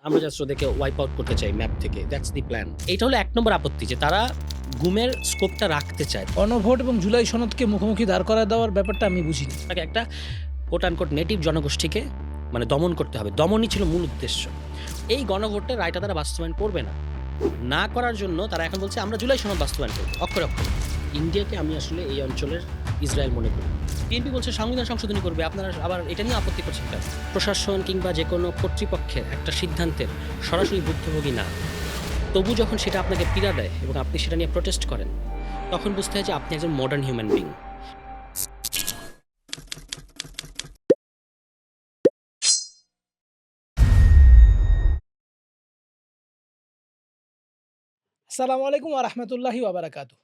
আমরা জাস্ট ওদেরকে wipe out করতে চাই ম্যাপ থেকে। That's the plan. এইটা হলো ১ নম্বর আপত্তি যে তারা গুমের স্কোপটা রাখতে চায়। গণভোট এবং জুলাই সনদকে মুখোমুখি দাঁড় করায় দেওয়ার ব্যাপারটা আমি বুঝিনি। তাকে একটা কোট আনকোট নেটিভ জনগোষ্ঠীকে মানে দমন করতে হবে। দমনই ছিল মূল উদ্দেশ্য। এই গণভোটের রায়টা তারা বাস্তবায়ন করবে না। না করার জন্য তারা এখন বলছে আমরা জুলাই সনদ বাস্তবায়ন করব। অক্ষরে, অক্ষরে। ইন্ডিয়াকে আমি আসলে এই অঞ্চলের ইসরায়েল মনে করি। বিএনপি বলছে সংবিধান সংশোধনী করবে। আপনারা আবার এটা নিয়ে আপত্তি করছেন কেন? প্রশাসন কিংবা যেকোনো কর্তৃপক্ষের একটা সিদ্ধান্তের সরাসরি ভুক্তভোগী না। তবু যখন সেটা আপনাকে পীড়া দেয় এবং আপনি সেটা নিয়ে প্রোটেস্ট করেন, তখন বুঝতে হয় যে আপনি একজন মডার্ন হিউম্যান বিং। আসসালামু আলাইকুম ওয়া রাহমাতুল্লাহি ওয়া বারাকাতুহু।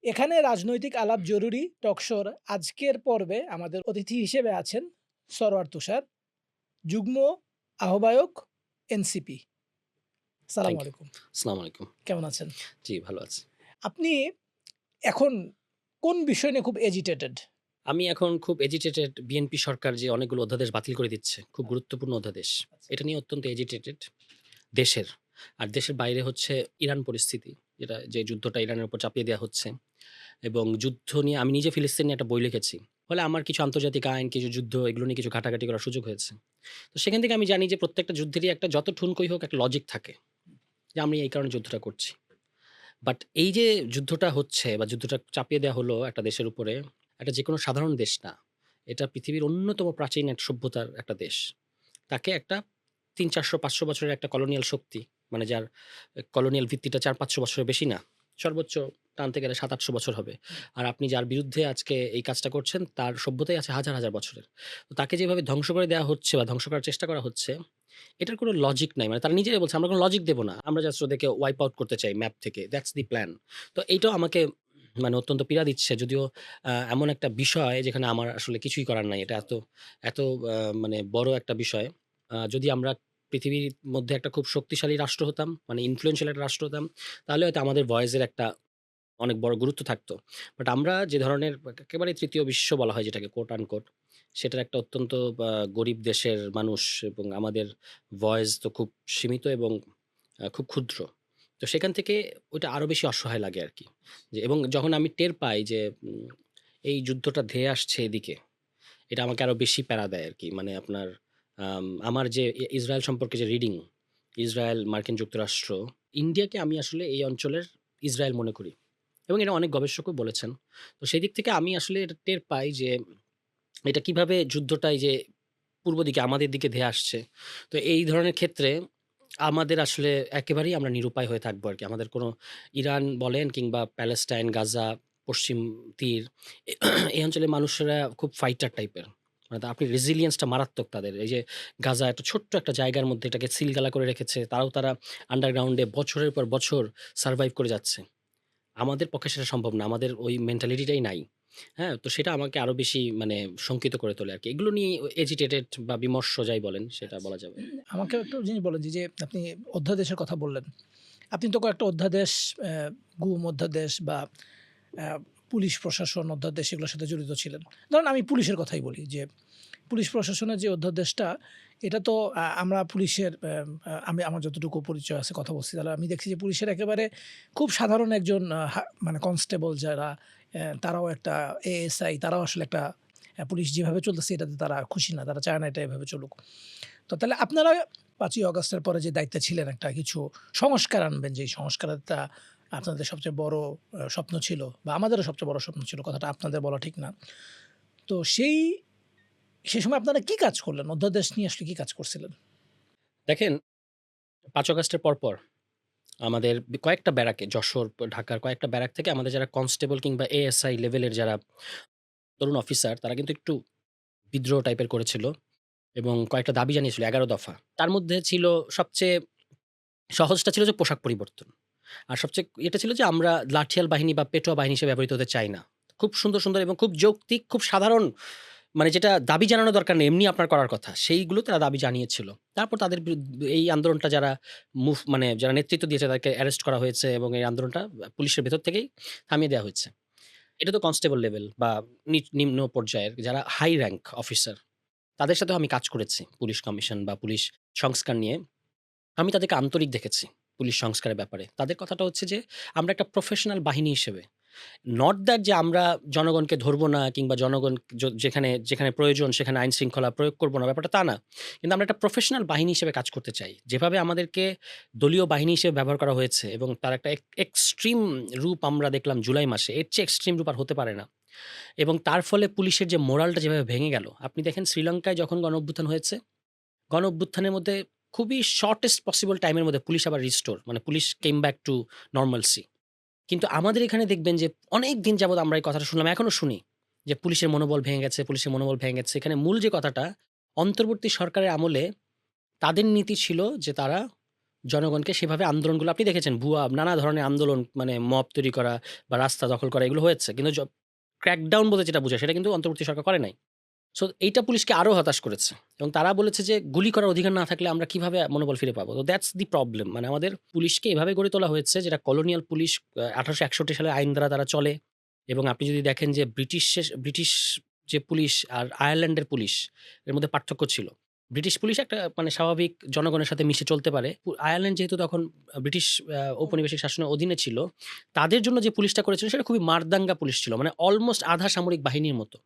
এখানে রাজনৈতিক আলাপ জরুরি টকশোর আজকের পর্বে আমাদের অতিথি হিসেবে আছেন সরওয়ার তুষার, যুগ্ম আহ্বায়ক এনসিপি। আসসালামু থ্যাংক ইউ। আলাইকুম। আসসালামু আলাইকুম। কেমন আছেন? জি, ভালো আছি। আপনি এখন কোন বিষয় নিয়ে খুব এজিটেটেড? আমি এখন খুব এজিটেটেড বিএনপি সরকার যে অনেকগুলো অধ্যাদেশ বাতিল করে দিচ্ছে। খুব গুরুত্বপূর্ণ অধ্যাদেশ। এটা নিয়ে অত্যন্ত এজিটেটেড দেশের। আর দেশের বাইরে হচ্ছে ইরান পরিস্থিতি। যে যুদ্ধটা ইরানের উপর চাপিয়ে দেয়া হচ্ছে এবং যুদ্ধ নিয়ে আমি নিজে ফিলিস্তিন নিয়ে একটা বই লিখেছি। ফলে আমার কিছু আন্তর্জাতিক আইন, কিছু যুদ্ধ এগুলো নিয়ে কিছু ঘাটাঘাটি করার সুযোগ হয়েছে। তো সেখান থেকে আমি জানি যে প্রত্যেকটা যুদ্ধেরই একটা যত ঠুনকই হোক একটা লজিক থাকে। যে আমি এই কারণে যুদ্ধটা করছি। বাট এই যে যুদ্ধটা হচ্ছে বা যুদ্ধটা চাপিয়ে দেয়া হলো একটা দেশের উপরে, এটা যেকোনো সাধারণ দেশ না। এটা পৃথিবীর অন্যতম প্রাচীন এক সভ্যতার একটা দেশ। তাকে একটা ৩, ৪০০, ৫০০ বছরের একটা কলোনিয়াল শক্তি, মানে যার কলোনিয়াল ভিত্তিটা ৪-৫০০ বছরের বেশি না। সর্বোচ্চ টানতে গেলে ৭-৮০০ বছর হবে। আর আপনি যার বিরুদ্ধে আজকে এই কাজটা করছেন তার সভ্যতাই আছে হাজার, হাজার বছরের। তো তাকে যেভাবে ধ্বংস করে দেয়া হচ্ছে বা ধ্বংস করার চেষ্টা করা হচ্ছে, এটার কোনো লজিক নাই। মানে তারা নিজেরাই বলছে আমরা কোনো লজিক দেব না। আমরা জাস্ট ওদেরকে ওয়াইপ আউট করতে চাই ম্যাপ থেকে। That's the plan. তো এইটাও আমাকে মানে অত্যন্ত পীড়া দিচ্ছে। যদিও এমন একটা বিষয় যেখানে আমার আসলে কিছুই করার নাই। এটা এত আ মানে বড় একটা বিষয়। যদি আমরা পৃথিবীর মধ্যে একটা খুব শক্তিশালী রাষ্ট্র হতাম, মানে ইনফ্লুয়েন্সিয়াল একটা রাষ্ট্র হতাম, তাহলে হয়তো আমাদের ভয়েসের একটা অনেক বড় গুরুত্ব থাকতো। বাট আমরা যে ধরনের একেবারে ৩য় বিশ্ব বলা হয় যেটাকে কোট আনকোট, সেটার একটা অত্যন্ত গরিব দেশের মানুষ এবং আমাদের ভয়েস তো খুব সীমিত এবং খুব ক্ষুদ্র। তো সেখান থেকে ওইটা আরো বেশি অসহায় লাগে আরকি। এবং যখন আমি টের পাই যে এই যুদ্ধটা ধেয়ে আসছে এদিকে, এটা আমাকে আরো বেশি প্যারা দেয় আরকি। মানে আপনার আমার যে ইসরায়েল সম্পর্কে যে রিডিং, ইসরায়েল, মার্কিন যুক্তরাষ্ট্র, ইন্ডিয়াকে আমি আসলে এই অঞ্চলের ইসরায়েল মনে করি। এবং এটা অনেক গবেষকও বলেছেন। তো সেই দিক থেকে আমি আসলে এটা টের পাই যে এটা কিভাবে যুদ্ধটা এই যে পূর্ব দিকে আমাদের দিকে ধেয়ে আসছে। তো এই ধরনের ক্ষেত্রে আমাদের আসলে একেবারেই আমরা নিরুপায় হয়ে থাকবো আরকি। আমাদের কোনো ইরান বলেন কিংবা প্যালেস্টাইন, গাজা, পশ্চিম তীর এ এই অঞ্চলের মানুষেরা খুব ফাইটার টাইপের। মানে আপনি রেজিলিয়েন্স টা মারাত্মক তাদের। এই যে গাজা একটা ছোট্ট একটা জায়গার মধ্যে এটাকে সিলগালা করে রেখেছে। তারা আন্ডারগ্রাউন্ডে বছরের পর বছর সারভাইভ করে যাচ্ছে। আমাদের পক্ষে সেটা সম্ভব না। আমাদের ওই মেন্টালিটিটাই নাই। হ্যাঁ? তো সেটা আমাকে আরো বেশি মানে শঙ্কিত করে তোলে আরকি। এগুলো নিয়ে এজিটেটেড বা বিমর্ষ যাই বলেন সেটা বলা যাবে। আমাকে একটা জিনিস বলেন যে আপনি অধ্যাদেশের কথা বললেন। আপনি তো কয়েকটা অধ্যাদেশ, গুম অধ্যাদেশ বা আ পুলিশ প্রশাসন অধ্যাদেশ এগুলোর সাথে জড়িত ছিলেন। ধরেন আমি পুলিশের কথাই বলি যে পুলিশ প্রশাসনের যে অধ্যাদেশটা, এটা তো আমরা পুলিশের আমি আমার যতটুকু পরিচয় আছে কথা বলছি, তাহলে আমি দেখছি যে পুলিশের একেবারে খুব সাধারণ একজন মানে কনস্টেবল যারা, তারাও একটা এএসআই, তারাও আসলে একটা পুলিশ যেভাবে চলতেছে এটাতে তারা খুশি না। তারা চায় না এটা এভাবে চলুক। তো তাহলে আপনারা ৫ই অগাস্টের পরে যে দায়িত্বে ছিলেন একটা কিছু সংস্কার আনবেন, যেই সংস্কারটা আপনাদের সবচেয়ে বড় স্বপ্ন ছিল বা আমাদেরও সবচেয়ে বড় স্বপ্ন ছিল। কথাটা আপনাদের বলা ঠিক না। তো সে সময় আপনারা কি কাজ করলেন? অধ্যাদেশ নিয়ে আসলে কি কাজ করছিলেন? দেখেন ৫ আগস্টের পরপর আমাদের কয়েকটা ব্যারাকে যশোর, ঢাকার কয়েকটা ব্যারাক থেকে আমাদের যারা কনস্টেবল কিংবা এএসআই লেভেলের যারা তরুণ অফিসার তারা কিন্তু একটু বিদ্রোহ টাইপের করেছিল এবং কয়েকটা দাবি জানিয়েছিল ১১ দফা। তার মধ্যে ছিল সবচেয়ে সহজটা ছিল যে পোশাক পরিবর্তন। আর সবচেয়ে এটা ছিল যে আমরা লাঠিয়াল বাহিনী বা পেটোয়া বাহিনী হিসেবে ব্যবহৃত হতে চাই না। খুব সুন্দর, সুন্দর এবং খুব যৌক্তিক, খুব সাধারণ মানে যেটা দাবি জানানো দরকার নেই, এমনি আপনার করার কথা। সেইগুলো তারা দাবি জানিয়েছিল। তারপর তাদের এই আন্দোলনটা যারা মানে যারা নেতৃত্ব দিয়েছে তাদেরকে অ্যারেস্ট করা হয়েছে এবং এই আন্দোলনটা পুলিশের ভেতর থেকেই থামিয়ে দেওয়া হয়েছে। এটা তো কনস্টেবল লেভেল বা নিম্ন পর্যায়ের যারা হাই র‍্যাংক অফিসার, তাদের সাথেও আমি কাজ করেছি। পুলিশ কমিশন বা পুলিশ সংস্কার নিয়ে। আমি তাদেরকে আন্তরিক দেখেছি পুলিশ সংস্কারের ব্যাপারে। তাদের কথাটা হচ্ছে যে, আমরা একটা প্রফেশনাল বাহিনী হিসেবে নট দ্যাট যে আমরা জনগণকে ধরবো না কিংবা জনগণ যেখানে প্রয়োজন সেখানে আইন শৃঙ্খলা প্রয়োগ করব না, ব্যাপারটা তা না। কিন্তু আমরা একটা প্রফেশনাল বাহিনী হিসেবে কাজ করতে চাই। যেভাবে আমাদেরকে দলীয় বাহিনী হিসেবে ব্যবহার করা হয়েছে এবং তার একটা এক্সট্রিম রূপ আমরা দেখলাম জুলাই মাসে। এর চেয়ে এক্সট্রিম রূপ আর হতে পারে না। এবং তার ফলে পুলিশের যে মোরালটা যেভাবে ভেঙে গেল, আপনি দেখেন শ্রীলঙ্কায় যখন গণঅভ্যুত্থান হয়েছে, গণঅভ্যুত্থানের মধ্যে খুবই শর্টেস্ট পসিবল টাইমের মধ্যে পুলিশ আবার রিস্টোর, মানে পুলিশ কেম ব্যাক টু নরমালসি। কিন্তু আমাদের এখানে দেখবেন যে অনেক দিন যাবৎ আমরা এই কথাটা শুনলাম, এখনো শুনি যে পুলিশের মনোবল ভেঙে গেছে, পুলিশের মনোবল ভেঙে গেছে। এখানে মূল যে কথাটা, অন্তর্বর্তী সরকারের আমলে তাদের নীতি ছিল যে তারা জনগণকে সেভাবে আন্দোলনগুলো আপনি দেখেছেন ভুয়া নানা ধরনের আন্দোলন, মানে মব তৈরি করা বা রাস্তা দখল করা, এগুলো হয়েছে। কিন্তু ক্র্যাকডাউন বলতে যেটা বোঝায় সেটা কিন্তু অন্তর্বর্তী সরকার করে নাই। সো এইটা পুলিশকে আরো হতাশ করেছে এবং তারা বলেছে যে গুলি করার অধিকার না থাকলে আমরা কিভাবে মনোবল ফিরে পাবো। তো দ্যাটস দি প্রবলেম। মানে আমাদের পুলিশকে এভাবে গড়ে তোলা হয়েছে যেটা কলোনিয়াল পুলিশ 1861 সালের আইন দ্বারা তারা চলে। এবং আপনি যদি দেখেন যে ব্রিটিশ যে পুলিশ আর আয়ারল্যান্ডের পুলিশ এর মধ্যে পার্থক্য ছিল। ব্রিটিশ পুলিশ একটা মানে স্বাভাবিক জনগণের সাথে মিশে চলতে পারে। আয়ারল্যান্ড যেহেতু তখন ব্রিটিশ ঔপনিবেশিক শাসনের অধীনে ছিল, তাদের জন্য যে পুলিশটা করেছিল সেটা খুবই মারদাঙ্গা পুলিশ ছিল। মানে অলমোস্ট আধা সামরিক বাহিনীর মতো।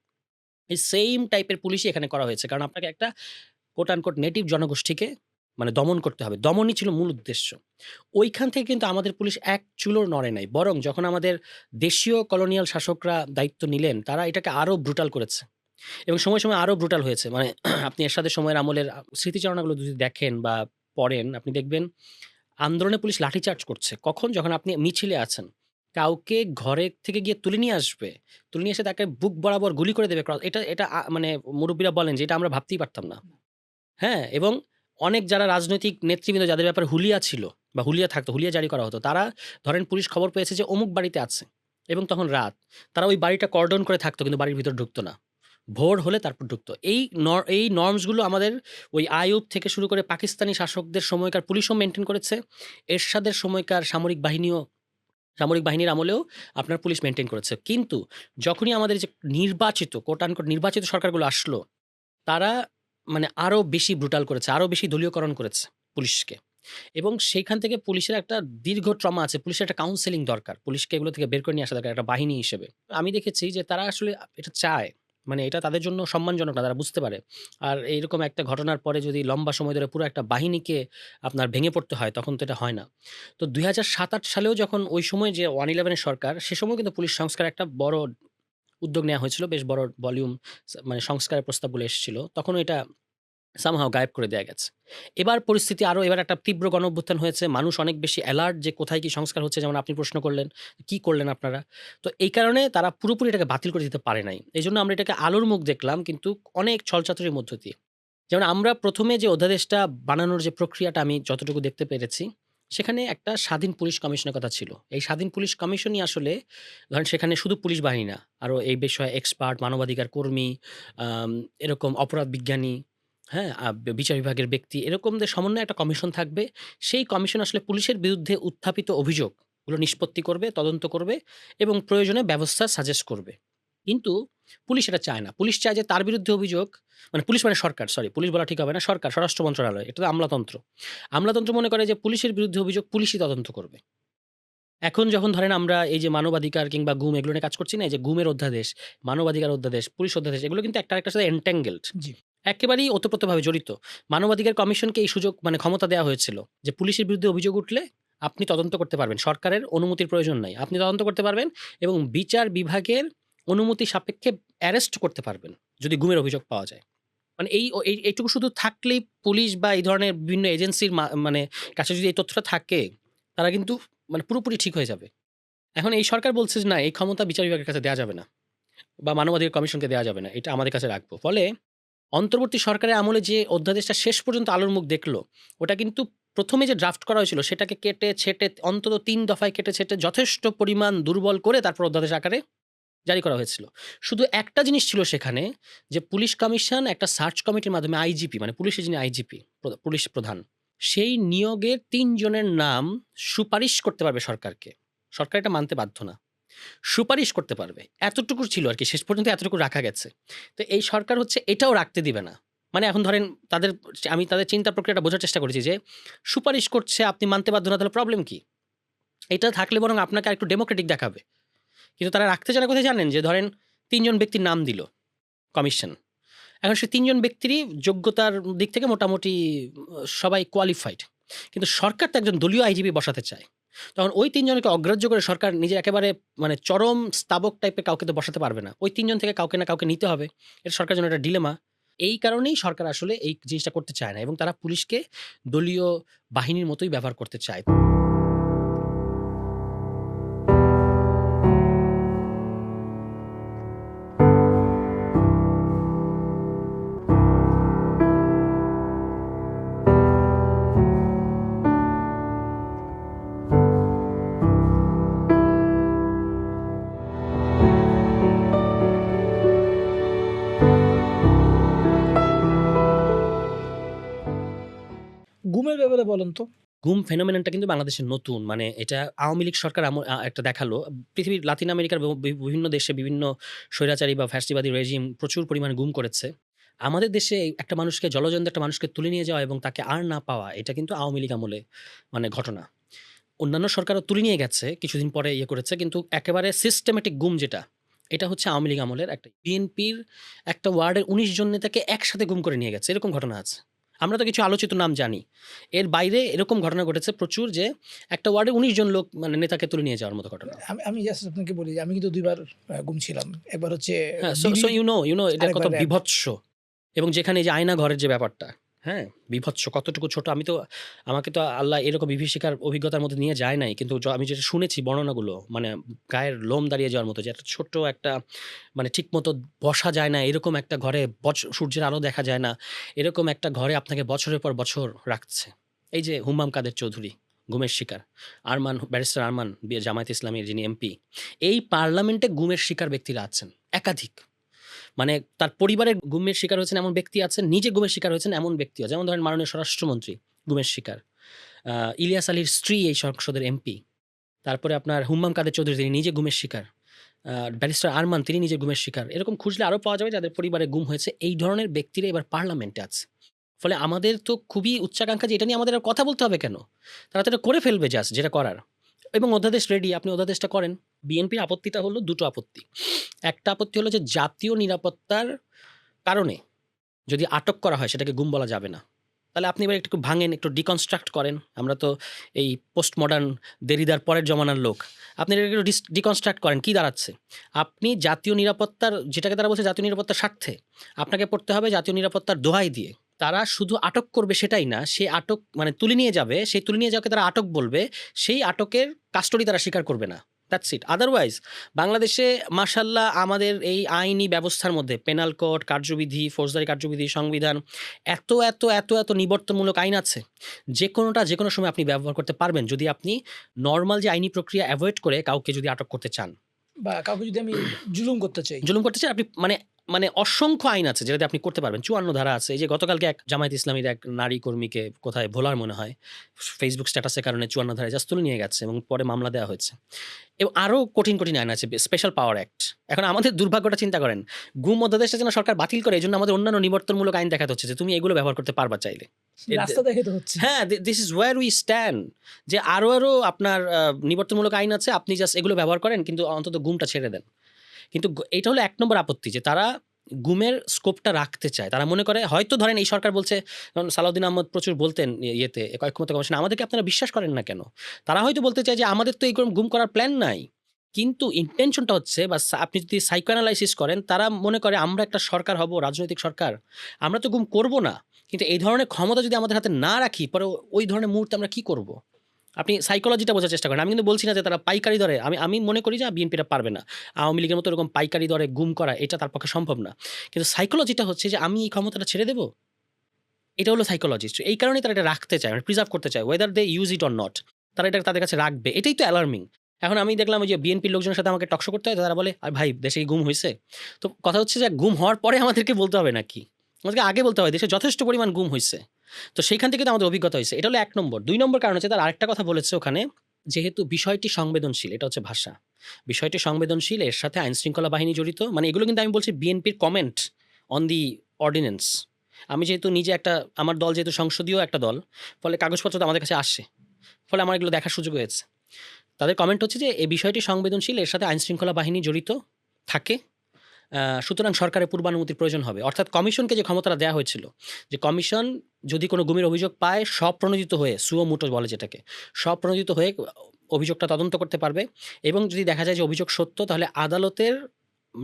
এই সেইম টাইপের পুলিশই এখানে করা হয়েছে। কারণ আপনাকে একটা কোট আনকোট নেটিভ জনগোষ্ঠীকে মানে দমন করতে হবে। দমনই ছিল মূল উদ্দেশ্য। ওইখান থেকে কিন্তু আমাদের পুলিশ এক চুলও নড়ে নাই। বরং যখন আমাদের দেশীয় কলোনিয়াল শাসকরা দায়িত্ব নিলেন, তারা এটাকে আরো ব্রুটাল করেছে এবং সময়ে, সময়ে আরো ব্রুটাল হয়েছে। মানে আপনি এরশাদের সময়ের আমলের স্মৃতিচারণাগুলো যদি দেখেন বা পড়েন, আপনি দেখবেন আন্দোলনে পুলিশ লাঠিচার্জ করছে। কখন? যখন আপনি মিছিলে আছেন। কাউকে ঘরে থেকে গিয়ে তুলে নিয়ে আসবে। তুলে নিয়ে এসে তাকে বুক বরাবর গুলি করে দেবে। এটা এটা মানে মুরুব্বিরা বলেন যে এটা আমরা ভাবতেই পারতাম না। হ্যাঁ? এবং অনেক যারা রাজনৈতিক নেতৃবৃন্দ যাদের ব্যাপারে হুলিয়া ছিল বা হুলিয়া থাকতো, হুলিয়া জারি করা হতো। তারা ধরেন পুলিশ খবর পেয়েছে যে অমুক বাড়িতে আছে এবং তখন রাত। তারা ওই বাড়িটা কর্ডন করে থাকতো কিন্তু বাড়ির ভিতর ঢুকতো না। ভোর হলে তারপর ঢুকতো। এই নরমস গুলো আমাদের ওই আইয়ুব থেকে শুরু করে পাকিস্তানি শাসকদের সময়কার পুলিশও মেইনটেইন করেছে। এরশাদের সময়কার সামরিক বাহিনীর আমলেও আপনার পুলিশ মেইনটেইন করেছে। কিন্তু যখনই আমাদের যে নির্বাচিত কোট আনকোট নির্বাচিত সরকারগুলো আসলো, তারা মানে আরো বেশি ব্রুটাল করেছে, আরো বেশি দলীয়করণ করেছে পুলিশকে। এবং সেইখান থেকে পুলিশের একটা দীর্ঘ ট্রমা আছে। পুলিশের একটা কাউন্সেলিং দরকার। পুলিশকে এগুলো থেকে বের করে নিয়ে আসা দরকার একটা বাহিনী হিসেবে। আমি দেখেছি যে তারা আসলে এটা চায়। মানে এটা তাদের জন্য সম্মানজনক না, তারা বুঝতে পারে। আর এইরকম একটা ঘটনার পরে যদি লম্বা সময় ধরে পুরো একটা বাহিনীকে আপনার ভেঙে পড়তে হয়, তখন তো এটা হয় না। তো ২০০৭-৮ সালেও যখন ওই সময় যে 111 এর সরকার, সে সময়ও কিন্তু পুলিশ সংস্কারের একটা বড় উদ্যোগ নেয়া হয়েছিল। বেশ বড় ভলিউম মানে সংস্কারের প্রস্তাবগুলো এসেছিল। তখনও এটা somehow গায়েব করে দেয়া গেছে। এবার পরিস্থিতি আরো এবার একটা তীব্র গণঅভ্যুত্থান হয়েছে। মানুষ অনেক বেশি অ্যালার্ট যে কোথায় কি সংস্কার হচ্ছে, যেমন আপনি প্রশ্ন করলেন, কি করলেন আপনারা? তো এই কারণে তারা পুরোপুরি এটাকে বাতিল করে দিতে পারে নাই। এজন্য আমরা এটাকে আলোর মুখ দেখলাম কিন্তু অনেক ছলচাতুরির মধ্য দিয়ে। যেমন আমরা ১ম এ যে অধ্যাদেশটা বানানোর যে প্রক্রিয়াটা আমি যতটুকু দেখতে পেরেছি, সেখানে একটা স্বাধীন পুলিশ কমিশনের কথা ছিল। এই স্বাধীন পুলিশ কমিশনই আসলে ধরেন সেখানে শুধু পুলিশ বাহিনী না, আরো এই বিষয়ে এক্সপার্ট, মানবাধিকার কর্মী, এরকম অপরাধ বিজ্ঞানী, হ্যাঁ? বিচার বিভাগের ব্যক্তি এরকমদের সমন্বয়ে একটা কমিশন থাকবে। সেই কমিশন আসলে পুলিশের বিরুদ্ধে উত্থাপিত অভিযোগগুলো নিষ্পত্তি করবে, তদন্ত করবে এবং প্রয়োজনে ব্যবস্থা সাজেস্ট করবে। কিন্তু পুলিশ এটা চায় না। পুলিশ চায় যে তার বিরুদ্ধে অভিযোগ, মানে পুলিশ মানে সরকার, সরি পুলিশ বলা ঠিক হবে না, সরকার, স্বরাষ্ট্র মন্ত্রণালয়। এটা তো আমলাতন্ত্র। আমলাতন্ত্র মনে করে যে পুলিশের বিরুদ্ধে অভিযোগ পুলিশই তদন্ত করবে। এখন যখন ধরেন আমরা এই যে মানবাধিকার কিংবা গুম এগুলো নিয়ে কাজ করছি না? এই যে গুমের অধ্যাদেশ, মানবাধিকার অধ্যাদেশ, পুলিশ অধ্যাদেশ, এগুলো কিন্তু একটা আরেকটার সাথে entangled, জি। একেবারেই ওতপ্রোতভাবে জড়িত। মানবাধিকার কমিশনকে এই সুযোগ মানে ক্ষমতা দেওয়া হয়েছিল যে পুলিশের বিরুদ্ধে অভিযোগ উঠলে আপনি তদন্ত করতে পারবেন। সরকারের অনুমতির প্রয়োজন নাই। আপনি তদন্ত করতে পারবেন এবং বিচার বিভাগের অনুমতি সাপেক্ষে অ্যারেস্ট করতে পারবেন যদি গুমের অভিযোগ পাওয়া যায়। মানে এইটুকু শুধু থাকলেই পুলিশ বা এই ধরনের বিভিন্ন এজেন্সির মানে কাছে যদি এই তথ্যটা থাকে, তারা কিন্তু মানে পুরোপুরি ঠিক হয়ে যাবে। এখন এই সরকার বলছে যে না, এই ক্ষমতা বিচার বিভাগের কাছে দেয়া যাবে না বা মানবাধিকার কমিশনকে দেয়া যাবে না। এটা আমাদের কাছে রাখবো। ফলে অন্তর্বর্তী সরকারের আমলে যে অধ্যাদেশটা শেষ পর্যন্ত আলোর মুখ দেখলো, ওটা কিন্তু ১ম এ যে ড্রাফট করা হয়েছিল সেটাকে কেটে ছেঁটে অন্তত ৩ দফায় কেটে ছেঁটে যথেষ্ট পরিমাণ দুর্বল করে তারপর অধ্যাদেশ আকারে জারি করা হয়েছিল। শুধু একটা জিনিস ছিল সেখানে, যে পুলিশ কমিশন একটা সার্চ কমিটির মাধ্যমে আইজিপি মানে পুলিশের যিনি আইজিপি পুলিশ প্রধান, সেই নিয়োগের ৩ জনের নাম সুপারিশ করতে পারবে সরকারকে। সরকার এটা মানতে বাধ্য না। সুপারিশ করতে পারবে। এতটুকু ছিল আরকি। শেষ পর্যন্ত এতটুকু রাখা গেছে। তো এই সরকার হচ্ছে এটাও রাখতে দিবে না। মানে এখন ধরেন আমি তাদের চিন্তা প্রক্রিয়াটা বোঝার চেষ্টা করেছি যে সুপারিশ করছে, আপনি মানতে বাধ্য না, তাহলে প্রবলেম কি? এটা থাকলে বরং আপনাকে আরেকটু ডেমোক্রেটিক দেখাবে। কিন্তু তারা রাখতে চায় না কোথায় জানেন? যে ধরেন ৩ জন ব্যক্তির নাম দিল কমিশন। এখন সেই ৩ জন ব্যক্তিরই যোগ্যতার দিক থেকে মোটামুটি সবাই কোয়ালিফাইড। কিন্তু সরকার তো একজন দলীয় আইজিপি বসাতে চায়। তখন ওই ৩ জনকে অগ্রাহ্য করে সরকার নিজের একেবারে মানে চরম স্তাবক টাইপের কাউকে তো বসাতে পারবে না। ওই ৩ জন থেকে কাউকে না কাউকে নিতে হবে। এটা সরকারের জন্য একটা ডিলেমা। এই কারণেই সরকার আসলে এই জিনিসটা করতে চায় না এবং তারা পুলিশকে দলীয় বাহিনীর মতোই ব্যবহার করতে চায়। গুমের ব্যাপারে বলেন তো? গুম ফেনোমেননটা কিন্তু বাংলাদেশে নতুন। মানে এটা আওয়ামী লীগ সরকার একটা দেখালো। পৃথিবীর লাতিন আমেরিকার বিভিন্ন দেশে বিভিন্ন স্বৈরাচারী বা ফ্যাসিবাদী রেজিম প্রচুর পরিমাণে গুম করেছে। আমাদের দেশে একটা মানুষকে জলজন্ত একটা মানুষকে তুলে নিয়ে যাওয়া এবং তাকে আর না পাওয়া, এটা কিন্তু আওয়ামী লীগ আমলে মানে ঘটনা। অন্যান্য সরকারও তুলে নিয়ে গেছে, কিছুদিন পরে ইয়ে করেছে। কিন্তু একেবারে সিস্টেমেটিক গুম যেটা, এটা হচ্ছে আওয়ামী লীগ আমলের একটা বিএনপির একটা ওয়ার্ডের ১৯ জন নেতাকে একসাথে গুম করে নিয়ে গেছে। এরকম ঘটনা আছে। আমরা তো কিছু আলোচিত নাম জানি। এর বাইরে এরকম ঘটনা ঘটেছে প্রচুর, যে একটা ওয়ার্ডে ১৯ জন লোক মানে নেতাকে তুলে নিয়ে যাওয়ার মতো ঘটনা। আমি জাস্ট আপনাকে বলি যে আমি কিন্তু ২ বার গুম ছিলাম। একবার হচ্ছে হ্যাঁ, বিবি, সো ইউ নো এটা কত আরেকবার র‍্যাব। বিভৎস। এবং যেখানে এই যে আয়না ঘরের যে ব্যাপারটা, হ্যাঁ? বিভৎস কতটুকু ছোট, আমাকে তো আল্লাহ এরকম বিভীষিকার অভিজ্ঞতার মধ্যে নিয়ে যায় নাই। কিন্তু আমি যেটা শুনেছি বর্ণনাগুলো, মানে গায়ের লোম দাঁড়িয়ে যাওয়ার মতো, যে একটা ছোট্ট একটা মানে ঠিকমতো বসা যায় না, এরকম একটা ঘরে সূর্যের আলো দেখা যায় না, এরকম একটা ঘরে আপনাকে বছরের পর বছর রাখছে। এই যে হুমাম কাদের চৌধুরী, গুমের শিকার। ব্যারিস্টার আরমান জামায়াতে ইসলামীর যিনি এমপি, এই পার্লামেন্টে গুমের শিকার ব্যক্তিরা আছেন একাধিক। মানে তার পরিবারের গুমের শিকার হয়েছেন এমন ব্যক্তি আছেন, নিজে গুমের শিকার হয়েছেন এমন ব্যক্তিও। যেমন ধরেন মাননীয় স্বরাষ্ট্রমন্ত্রী গুমের শিকার। ইলিয়াস আলীর স্ত্রী এই সংসদের এমপি। তারপরে আপনার হুম্মাম কাদের চৌধুরী, তিনি নিজে গুমের শিকার। ব্যারিস্টার আরমান, তিনি নিজে গুমের শিকার। এরকম খুঁজলে আরও পাওয়া যাবে যাদের পরিবারে গুম হয়েছে। এই ধরনের ব্যক্তিরা এবার পার্লামেন্টে আছে। ফলে আমাদের তো খুবই উচ্চাকাঙ্ক্ষা যে এটা নিয়ে আমাদের আর কথা বলতে হবে কেন? তারা তো এটা করে ফেলবে জাস্ট যেটা করার। এবং অধ্যাদেশ রেডি, আপনি অধ্যাদেশটা করেন। বিএনপির আপত্তিটা হলো ২ টো আপত্তি। একটা আপত্তি হলো যে জাতীয় নিরাপত্তার কারণে যদি আটক করা হয় সেটাকে গুম বলা যাবে না। তাহলে আপনি এবার একটু ভাঙেন, একটু ডিকনস্ট্রাক্ট করেন। আমরা তো এই পোস্ট মডার্ন দেরিদার পরের জমানার লোক। আপনি এটাকে একটু ডিকনস্ট্রাক্ট করেন। কি দাঁড়াচ্ছে? আপনি জাতীয় নিরাপত্তার, যেটাকে তারা বলছে জাতীয় নিরাপত্তার স্বার্থে, আপনাকে পড়তে হবে জাতীয় নিরাপত্তার দোহাই দিয়ে। তারা শুধু আটক করবে সেটাই না, সে আটক মানে তুলে নিয়ে যাবে, সেই তুলে নিয়ে যাওয়াকে তারা আটক বলবে, সেই আটকের কাস্টডি তারা স্বীকার করবে না। That's it. আদারওয়াইজ বাংলাদেশে মাশাআল্লাহ আমাদের এই আইনি ব্যবস্থার মধ্যে পেনাল কোড, কার্যবিধি, ফৌজদারি কার্যবিধি, সংবিধান, এত নিবর্তনমূলক আইন আছে। যেকোনোটা যেকোনো সময় আপনি ব্যবহার করতে পারবেন যদি আপনি নরমাল যে আইনি প্রক্রিয়া এভয়েড করে কাউকে যদি আটক করতে চান। বা কাউকে যদি আমি জুলুম করতে চাই। জুলুম করতে চান আপনি, মানে অসংখ্য আইন আছে যেটাতে আপনি করতে পারবেন। ৫৪ ধারা আছে। এই যে গতকালকে এক জামায়াত ইসলামীর এক নারী কর্মীকে কোথায় ভোলার মনে হয়, ফেসবুক স্ট্যাটাসের কারণে ৫৪ ধারায় জাস্ট তুলে নিয়ে গেছে এবং পরে মামলা দেওয়া হয়েছে। এবং আরও কঠিন আইন আছে, স্পেশাল পাওয়ার অ্যাক্ট। এখন আমাদের দুর্ভাগ্যটা চিন্তা করেন, গুম অধ্যাদেশটা যেন সরকার বাতিল করে, এজন্য আমাদের অন্যান্য নিবর্তনমূলক আইন দেখাতে হচ্ছে যে তুমি এগুলো ব্যবহার করতে পারবা চাইলে। রাস্তা দেখাতে হচ্ছে। হ্যাঁ, this is wire we stand. যে আরও আপনার নিবর্তনমূলক আইন আছে, আপনি জাস্ট এগুলো ব্যবহার করেন, কিন্তু অন্তত গুমটা ছেড়ে দেন। কিন্তু এটা হলো ১ নম্বর আপত্তি, যে তারা গুমের স্কোপটা রাখতে চায়। তারা মনে করে হয়তো ধরেন এই সরকার বলছে, যেমন সালাউদ্দিন আহমদ প্রচুর বলতেন ইয়েতে ঐকমত্য কমিশনে, আমাদেরকে আপনারা বিশ্বাস করেন না কেন? তারা হয়তো বলতে চায় যে আমাদের তো এই গুম করার প্ল্যান নাই। কিন্তু ইনটেনশনটা হচ্ছে, বা আপনি যদি সাইকো অ্যানালাইসিস করেন, তারা মনে করে আমরা একটা সরকার হব, রাজনৈতিক সরকার, আমরা তো গুম করব না। কিন্তু এই ধরনের ক্ষমতা যদি আমাদের হাতে না রাখি, পরে ওই ধরনের মুহূর্তে আমরা কি করব? আপনি সাইকোলজিটা বোঝার চেষ্টা করেন। আমি কিন্তু বলছি না যে তারা পাইকারি দরে, আমি মনে করি যে বিএনপিটা পারবে না। আওয়ামী লীগের মতো এরকম পাইকারি দরে গুম করা, এটা তার পক্ষে সম্ভব না। কিন্তু সাইকোলজিটা হচ্ছে যে আমি এই ক্ষমতাটা ছেড়ে দেব। এটা হলো সাইকোলজি। এই কারণেই তারা এটা রাখতে চায়, মানে প্রিজার্ভ করতে চায়, whether they use it or not. তারা এটা তাদের কাছে রাখবে। এটাই তো অ্যালার্মিং। এখন আমি দেখলাম ওই যে বিএনপির লোকজনের সাথে আমাকে টকশো করতে হয়, তারা বলে আর ভাই দেশে কি গুম হইছে? তো কথা হচ্ছে যে গুম হওয়ার পরে আমাদেরকে বলতে হবে নাকি? আমাদেরকে আগে বলতে হবে দেশে যথেষ্ট পরিমাণ গুম হইছে। তো সেইখান থেকে তো আমাদের অভিজ্ঞতা হইছে। এটা হলো ১ নম্বর। ২ নম্বর কারণ হচ্ছে তারা আরেকটা কথা বলেছে ওখানে, যেহেতু বিষয়টি সংবেদনশীল, এটা হচ্ছে ভাষা। বিষয়টি সংবেদনশীল, এর সাথে আইনশৃঙ্খলা বাহিনী জড়িত। মানে এগুলো কিন্তু আমি বলছি বিএনপির কমেন্ট অন দি অর্ডিন্যান্স। আমি যেহেতু নিজে আমার দল যেহেতু সংসদীয় একটা দল, ফলে কাগজপত্র তো আমাদের কাছে আসে। ফলে আমার এগুলো দেখার সুযোগ হয়েছে। তাদের কমেন্ট হচ্ছে যে, "এই বিষয়টি সংবেদনশীল, এর সাথে আইনশৃঙ্খলা বাহিনী জড়িত থাকে। সুতরাং সরকারের পূর্বানুমতির প্রয়োজন হবে।" অর্থাৎ কমিশনকে যে ক্ষমতাটা দেয়া হয়েছিল, যে কমিশন যদি কোনো গুমের অভিযোগ পায়, স্বপ্রণোদিত হয়ে সুও মোটো বলে যেটাকে, স্বপ্রণোদিত হয়ে অভিযোগটা তদন্ত করতে পারবে এবং যদি দেখা যায় যে অভিযোগ সত্য, তাহলে আদালতের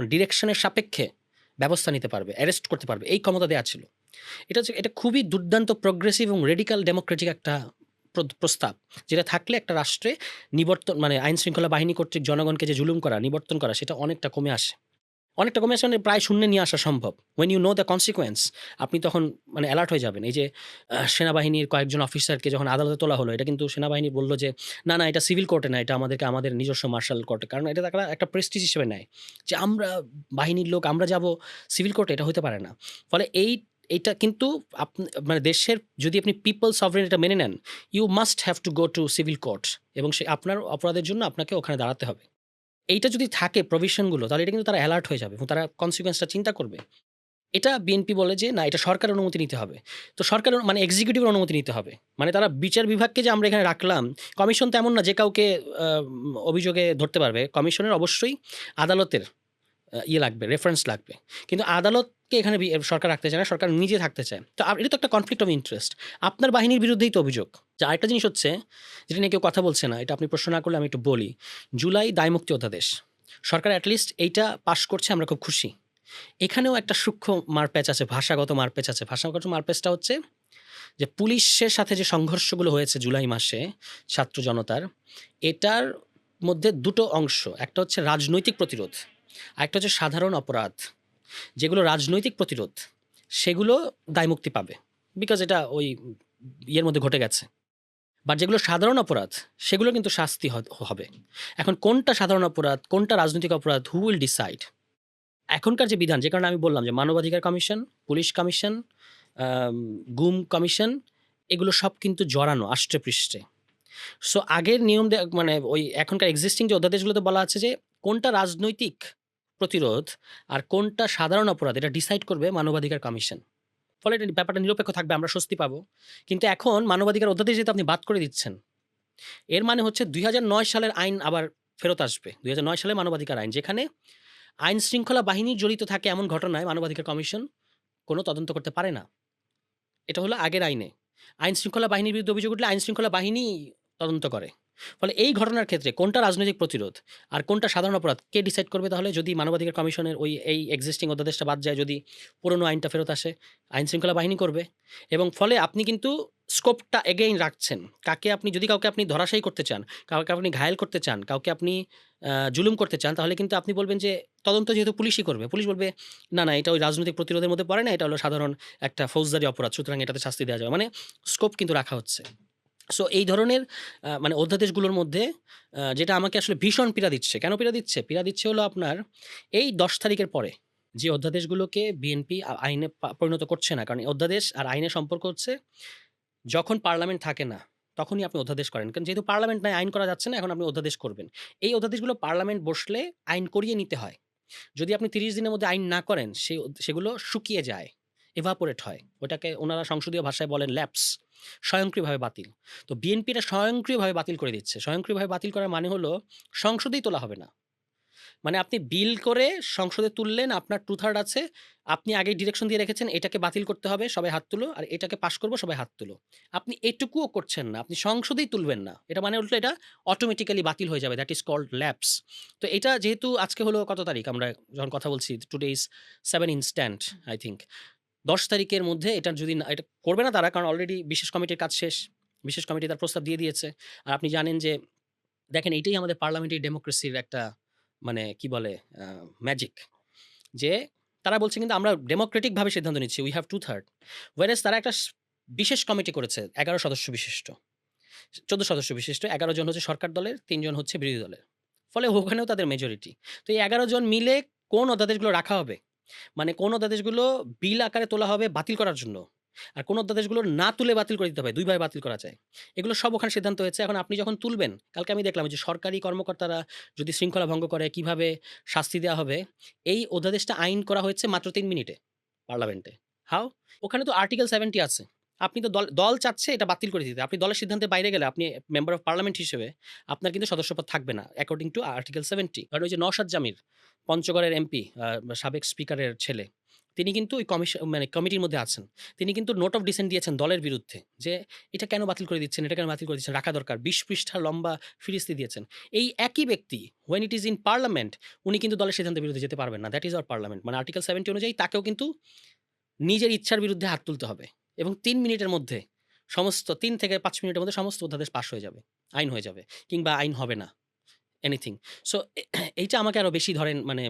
ডিরেকশনের সাপেক্ষে ব্যবস্থা নিতে পারবে, অ্যারেস্ট করতে পারবে। এই ক্ষমতা দেয়া ছিল। এটা খুবই দুর্দান্ত প্রোগ্রেসিভ এবং রেডিক্যাল ডেমোক্রেটিক একটা প্রস্তাব। যেটা থাকলে একটা রাষ্ট্রে মানে আইনশৃঙ্খলা বাহিনী কর্তৃক জনগণকে যে জুলুম করা, নিবর্তন করা, সেটা অনেকটা কমে আসে। অনেকটা কমে আসে মানে প্রায় শূন্যে নিয়ে আসা সম্ভব। when you know the consequence, আপনি তখন মানে অ্যালার্ট হয়ে যাবেন। এই যে সেনাবাহিনীর কয়েকজন অফিসারকে যখন আদালতে তোলা হলো, এটা কিন্তু সেনাবাহিনী বলল যে, "না, না, এটা সিভিল কোর্টে না, এটা আমাদের নিজস্ব মার্শাল কোর্টে।" কারণ এটা তারা একটা প্রেস্টিজ হিসেবে নেয়। যে আমরা বাহিনীর লোক, আমরা যাবো সিভিল কোর্টে, এটা হতে পারে না। ফলে এইটা কিন্তু মানে দেশের যদি আপনি পিপল সভরেন এটা মেনে নেন, you must have to go to civil court এবং আপনার অপরাধের জন্য আপনাকে ওখানে দাঁড়াতে হবে। এইটা যদি থাকে প্রভিশন গুলো, তাহলে এটা কিন্তু তারা অ্যালার্ট হয়ে যাবে এবং তারা কনসিকুয়েন্সটা চিন্তা করবে। এটা বিএনপি বলে যে, "না, এটা সরকারের অনুমতি নিতে হবে।" তো সরকারের মানে এক্সিকিউটিভের অনুমতি নিতে হবে। মানে তারা বিচার বিভাগকে যে আমরা এখানে রাখলাম, কমিশন তো এমন না যে কাউকে অভিযোগে ধরতে পারবে। কমিশনের অবশ্যই আদালতের লাগবে, রেফারেন্স লাগবে। কিন্তু আদালতকে এখানে সরকার রাখতে চায় না, সরকার নিজে থাকতে চায়। তো এটা তো একটা কনফ্লিক্ট অফ ইন্টারেস্ট। আপনার বাহিনীর বিরুদ্ধেই তো অভিযোগ। যে আরেকটা জিনিস হচ্ছে, যেটা নিয়ে কেউ কথা বলছে না, এটা আপনি প্রশ্ন না করলে আমি একটু বলি। জুলাই দায়মুক্তি অধ্যাদেশ। সরকার এটলিস্ট এইটা পাস করছে, আমরা খুব খুশি। এখানেও একটা সূক্ষ্ম মারপ্যাচ আছে, ভাষাগত মারপ্যাচ আছে। ভাষাগত মারপ্যাচটা হচ্ছে যে পুলিশের সাথে যে সংঘর্ষগুলো হয়েছে জুলাই মাসে ছাত্র জনতার, এটার মধ্যে দুটো অংশ। একটা হচ্ছে রাজনৈতিক প্রতিরোধ, আরেকটা হচ্ছে সাধারণ অপরাধ। যেগুলো রাজনৈতিক প্রতিরোধ, সেগুলো দায়মুক্তি পাবে। বিকজ এটা ওই ইয়ের মধ্যে ঘটে গেছে। বাট যেগুলো সাধারণ অপরাধ, সেগুলো কিন্তু শাস্তি হবে। এখন কোনটা সাধারণ অপরাধ, কোনটা রাজনৈতিক অপরাধ, হু উইল ডিসাইড? এখনকার যে বিধান, যে কারণে আমি বললাম যে মানবাধিকার কমিশন, পুলিশ কমিশন, গুম কমিশন, এগুলো সব কিন্তু জড়ানো আষ্টে-পৃষ্ঠে। সো আগের নিয়ম মানে ওই এখনকার এক্সিস্টিং যে অধ্যাদেশগুলোতে বলা আছে যে কোনটা রাজনৈতিক প্রতিরোধ আর কোনটা সাধারণ অপরাধ, এটা ডিসাইড করবে মানবাধিকার কমিশন। ফলে এটা ব্যাপারটা নিরপেক্ষ থাকবে, আমরা স্বস্তি পাবো। কিন্তু এখন মানবাধিকার অধ্যাদেশ যেহেতু আপনি বাদ করে দিচ্ছেন, এর মানে হচ্ছে ২০০৯ সালের আইন আবার ফেরত আসবে। ২০০৯ সালের মানবাধিকার আইন, যেখানে আইন শৃঙ্খলা বাহিনী জড়িত থাকে এমন ঘটনায় মানবাধিকার কমিশন কোনো তদন্ত করতে পারে না। এটা হলো আগের আইনে। আইন শৃঙ্খলা বাহিনীর বিরুদ্ধে অভিযোগ উঠলে আইন শৃঙ্খলা বাহিনী তদন্ত করে। ফলে এই ঘটনার ক্ষেত্রে কোনটা রাজনৈতিক প্রতিরোধ আর কোনটা সাধারণ অপরাধ, কে ডিসাইড করবে তাহলে? যদি মানবাধিকার কমিশনের এই এক্সিস্টিং অধ্যাদেশটা বাদ যায়, যদি পুরনো আইনটা ফেরত আসে, আইন শৃঙ্খলা বাহিনী করবে। এবং ফলে আপনি কিন্তু স্কোপটা এগেইন রাখছেন। কাউকে আপনি ধরাশায়ী করতে চান, কাউকে আপনি ঘায়েল করতে চান, কাউকে আপনি জুলুম করতে চান, তাহলে কিন্তু আপনি বলবেন যে তদন্ত যেহেতু পুলিশই করবে। পুলিশ বলবে, "না, না, এটা ওই রাজনৈতিক প্রতিরোধের মধ্যে পড়ে না, এটা হলো সাধারণ একটা ফৌজদারি অপরাধ। সুতরাং এটাতে শাস্তি দেওয়া যাবে।" মানে স্কোপ কিন্তু রাখা হচ্ছে। সো এই ধরনের মানে অধ্যাদেশগুলোর মধ্যে যেটা আমাকে আসলে ভীষণ পীড়া দিচ্ছে। কেন পীড়া দিচ্ছে? পীড়া দিচ্ছে হলো আপনার এই ১০ তারিখের পরে যে অধ্যাদেশগুলোকে বিএনপি আইনে পরিণত করছে না। কারণ এই অধ্যাদেশ আর আইনের সম্পর্ক হচ্ছে, যখন পার্লামেন্ট থাকে না, তখনই আপনি অধ্যাদেশ করেন। কারণ যেহেতু পার্লামেন্ট নাই, আইন করা যাচ্ছে না, এখন আপনি অধ্যাদেশ করবেন। এই অধ্যাদেশগুলো পার্লামেন্ট বসলে আইন করিয়ে নিতে হয়। যদি আপনি ৩০ দিনের মধ্যে আইন না করেন, সেগুলো শুকিয়ে যায়, evaporate হয়। ওটাকে ওনারা সংসদীয় ভাষায় বলেন ল্যাপস, স্বয়ংক্রিয়ভাবে বাতিল। তো বিএনপি এটা স্বয়ংক্রিয়ভাবে বাতিল করে দিচ্ছে। স্বয়ংক্রিয়ভাবে বাতিল করার মানে হলো সংসদেই তোলা হবে না। মানে আপনি বিল করে সংসদে তুললেন, আপনার 2/3 আছে। আপনি আগেই ডিরেকশন দিয়ে রেখেছেন, এটাকে বাতিল করতে হবে, সবাই হাত তুলো। আর এটাকে পাস করব, সবাই হাত তুলো। আপনি এটুকুও করছেন না। আপনি সংসদেই তুলবেন না। এটা মানে হলো এটা অটোমেটিক্যালি বাতিল হয়ে যাবে। That is called lapse. তো এটা যেহেতু আজকে হলো কত তারিখ? আমরা যখন কথা বলছি, today is 7 instant I think. ১০ তারিখের মধ্যে এটা যদি না, এটা করবে না তারা, কারণ অলরেডি বিশেষ কমিটির কাজ শেষ। বিশেষ কমিটি তার প্রস্তাব দিয়ে দিয়েছে। আর আপনি জানেন যে, দেখেন এইটাই আমাদের পার্লামেন্টারি ডেমোক্রেসির একটা মানে কি বলে ম্যাজিক। যে তারা বলছে কিন্তু আমরা ডেমোক্রেটিক ভাবে সিদ্ধান্ত নিচ্ছি। উই হ্যাভ 2/3 whereas তারা একটা বিশেষ কমিটি করেছে ১১ সদস্য বিশিষ্ট। ১৪ সদস্য বিশিষ্ট। ১১ জন হচ্ছে সরকার দলের, ৩ জন হচ্ছে বিরোধী দলের। ফলে ওখানেও তাদের মেজরিটি। তো এই ১১ জন মিলে কোন অধ্যাদেশগুলো রাখা হবে? মানে কোন অধ্যাদেশগুলো বিল আকারে তোলা হবে বাতিল করার জন্য। আর কোন অধ্যাদেশগুলো না তুলে বাতিল করে দিতে হবে। ২ ভাবে বাতিল করা যায়। এগুলো সব ওখানে সিদ্ধান্ত হয়েছে। এখন আপনি যখন তুলবেন, কালকে আমি দেখলাম যে সরকারি কর্মকর্তারা যদি শৃঙ্খলা ভঙ্গ করে কিভাবে শাস্তি দেওয়া হবে, এই অধ্যাদেশটা আইন করা হয়েছে মাত্র ৩ মিনিটে পার্লামেন্টে। হাউ? ওখানে তো আর্টিকেল 70 আছে। আপনি তো দল চাচ্ছে এটা বাতিল করে দিতে। আপনি দলের সিদ্ধান্তের বাইরে গেলে আপনি মেম্বার অফ পার্লামেন্ট হিসেবে আপনার কিন্তু সদস্যপদ থাকবে না অ্যাকর্ডিং টু আর্টিকেল 70। কারণ ওই যে নওশাদ জামির, পঞ্চগড়ের এমপি, সাবেক স্পিকারের ছেলে। তিনি কিন্তু ওই কমিটির মধ্যে আছেন। তিনি কিন্তু নোট অফ ডিসেন্ট দিয়েছেন দলের বিরুদ্ধে যে, "এটা কেন বাতিল করে দিচ্ছেন? এটা কেন বাতিল করে দিচ্ছেন? রাখা দরকার।" ২০ পৃষ্ঠার লম্বা ফিরিস্তি দিয়েছেন। এই একই ব্যক্তি when it is in parliament উনি কিন্তু দলের সিদ্ধান্তের বিরুদ্ধে যেতে পারবেন না। That is hour parliament. মানে আর্টিকেল 70 অনুযায়ী তাকেও কিন্তু নিজের ইচ্ছার বিরুদ্ধে হাত তুলতে হবে এবং ৩ মিনিটের মধ্যে সমস্ত ৩ থেকে ৫ মিনিটের মধ্যে সমস্ত অধ্যাদেশ পাস হয়ে যাবে। আইন হয়ে যাবে। কিংবা আইন হবে না। এনিথিং। সো এইটা আমাকে আরো বেশি ধরেন মানে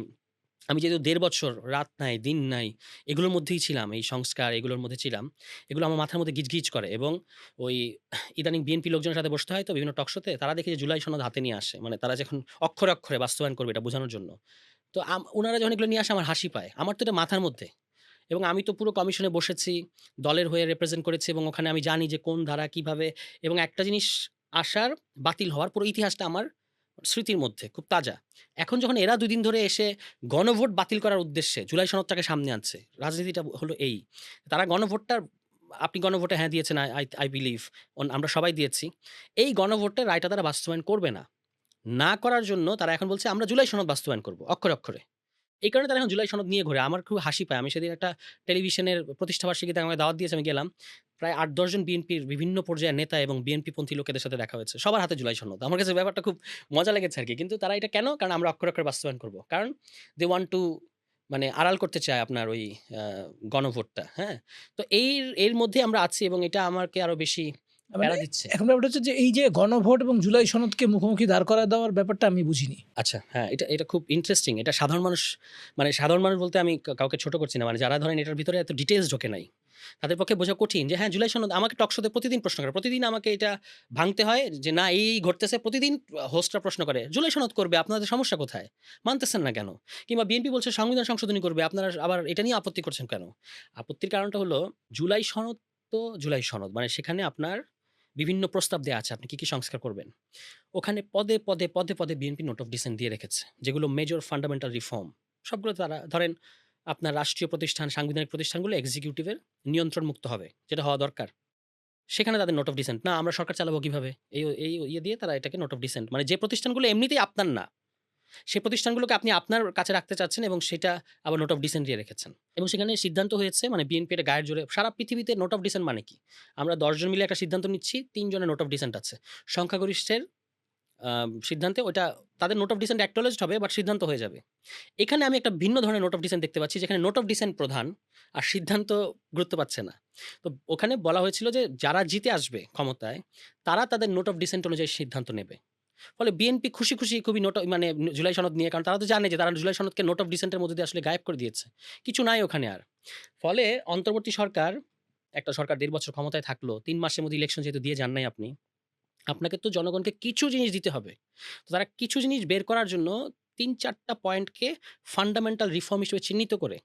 আমি যেহেতু ১.৫ বছর রাত নাই, দিন নাই এগুলোর মধ্যেই ছিলাম। এই সংস্কার এগুলোর মধ্যে ছিলাম। এগুলো আমার মাথার মধ্যে গিজগিজ করে এবং ওই ইদানিং বিএনপি লোকজনের সাথে বসতে হয় তো বিভিন্ন টক শোতে তারা দেখি যে জুলাই সনদ হাতে নিয়ে আসে। মানে তারা যখন অক্ষরে, অক্ষরে বাস্তবায়ন করবে এটা বোঝানোর জন্য। তো উনারা যখন এগুলো নিয়ে আসে আমার হাসি পায়। আমার তো এটা মাথার মধ্যে। এবং আমি তো পুরো কমিশনে বসেছি, দলের হয়ে রিপ্রেজেন্ট করেছি এবং ওখানে আমি জানি যে কোন ধারা কিভাবে এবং একটা জিনিস আসার, বাতিল হওয়ার পুরো ইতিহাসটা আমার স্মৃতির মধ্যে খুব তাজা। এখন যখন এরা ২ দিন ধরে এসে গণভোট বাতিল করার উদ্দেশ্যে জুলাই সনদটাকে সামনে আনছে। রাজনীতিটা হলো এই। তারা গণভোটটার আপনি গণভোটে হ্যাঁ দিয়েছেন আই বিলিভ আমরা সবাই দিয়েছি। এই গণভোটের রায়টা তারা বাস্তবায়ন করবে না। না করার জন্য তারা এখন বলছে আমরা জুলাই সনদ বাস্তবায়ন করব অক্ষরে, অক্ষরে। এই কারণে তারা এখন জুলাই সনদ নিয়ে ঘোরে। আমার খুব হাসি পায়। আমি সেদিন একটা টেলিভিশনের প্রতিষ্ঠাবার্ষিকীতে আমাকে দাওয়াত দিয়েছে, আমি গেলাম। প্রায় ৮-১০ জন বিএনপির বিভিন্ন পর্যায়ের নেতা এবং বিএনপিপন্থী লোকেদের সাথে দেখা হয়েছে। সবার হাতে জুলাই সনদ। আমার কাছে ব্যাপারটা খুব মজা লেগেছে আরকি। কিন্তু তারা এটা কেন? কারণ আমরা অক্ষরে, অক্ষরে বাস্তবায়ন করব। কারণ they want to মানে আড়াল করতে চায় আপনার ওই আ গণভোটটা, হ্যাঁ? তো এর মধ্যে আমরা আছি এবং এটা আমাকে আরো বেশি মানে প্যারা দিচ্ছে। এখন ব্যাপারটা হচ্ছে যে এই যে গণভোট এবং জুলাই সনদকে মুখোমুখি দাঁড় করায় দেওয়ার ব্যাপারটা আমি বুঝিনি। আচ্ছা, হ্যাঁ, এটা খুব ইন্টারেস্টিং। এটা সাধারণ মানুষ মানে সাধারণ মানুষ বলতে আমি কাউকে ছোট করছি না। মানে যারা ধরেন এটার ভিতরে এত ডিটেইলস ঢোকে নাই। তাদের পক্ষে বোঝা কঠিন যে হ্যাঁ, জুলাই সনদ আমাকে টক শোতে প্রতিদিন প্রশ্ন করে। প্রতিদিন আমাকে এটা ভাঙতে হয় যে না এই ঘটতেছে। প্রতিদিন হোস্টরা প্রশ্ন করে, "জুলাই সনদ করবে, আপনাদের সমস্যা কোথায়? মানতেছেন না কেন?" কিংবা বিএনপি বলছে সংবিধান সংশোধনী করবে, আপনারা আবার এটা নিয়ে আপত্তি করছেন কেন? আপত্তির কারণটা হলো জুলাই সনদ তো জুলাই সনদ। মানে সেখানে আপনার বিভিন্ন প্রস্তাব দেয়া আছে আপনি কি, কি সংস্কার করবেন। ওখানে পদে, পদে, পদে, পদে বিএনপি নোট অফ ডিসেন্ট দিয়ে রেখেছে। যেগুলো মেজর ফান্ডামেন্টাল রিফর্ম সবগুলো তারা ধরেন আপনার রাষ্ট্রীয় প্রতিষ্ঠান, সাংবিধানিক প্রতিষ্ঠানগুলো এক্সিকিউটিভের নিয়ন্ত্রণ মুক্ত হবে। যেটা হওয়া দরকার। সেখানে তাদের নোট অফ ডিসেন্ট না আমরা সরকার চালাবো কিভাবে? এই ইয়ে দিয়ে তারা এটাকে নোট অফ ডিসেন্ট মানে যে প্রতিষ্ঠানগুলো এমনিতেই আপনার না, সেই প্রতিষ্ঠানগুলোকে আপনি আপনার কাছে রাখতে চাচ্ছেন এবং সেটা আবার নোট অফ ডিসেন্ট দিয়ে রেখেছেন। এবং সেখানে সিদ্ধান্ত হয়েছে মানে বিএনপি এটা গায়ের জোরে সারা পৃথিবীতে নোট অফ ডিসেন্ট মানে কি? আমরা ১০ জন মিলে একটা সিদ্ধান্ত নিচ্ছি, ৩ জনের নোট অফ ডিসেন্ট আছে। সংখ্যাগরিষ্ঠের সিদ্ধান্তে ওইটা তাদের নোট অফ ডিসেন্ট অ্যাকনলেজড হবে বাট সিদ্ধান্ত হয়ে যাবে। এখানে আমি একটা ভিন্ন ধরনের নোট অফ ডিসেন্ট দেখতে পাচ্ছি যেখানে নোট অফ ডিসেন্ট প্রধান আর সিদ্ধান্ত গুরুত্ব পাচ্ছে না। তো ওখানে বলা হয়েছিল যে যারা জিতে আসবে ক্ষমতায় তারা তাদের নোট অফ ডিসেন্ট অনুযায়ী সিদ্ধান্ত নেবে। ফলে বিএনপি খুশি, খুশি খুবই মানে জুলাই সনদ নিয়ে কারণ তারা তো জানে যে তারা জুলাই সনদকে নোট অফ ডিসেন্ট এর মধ্যে দিয়ে আসলে গায়েব করে দিয়েছে। কিছু নাই ওখানে আর। ফলে অন্তর্বর্তী সরকার, একটা সরকার ১.৫ বছর ক্ষমতায় থাকলো। ৩ মাসের মধ্যে ইলেকশন যেহেতু দিয়ে যান নাই আপনি, আপনাকে তো জনগণকে কিছু জিনিস দিতে হবে। তো তারা কিছু জিনিস বের করার জন্য ৩-৪ টা পয়েন্টকে ফান্ডামেন্টাল রিফর্ম হিসেবে চিহ্নিত করে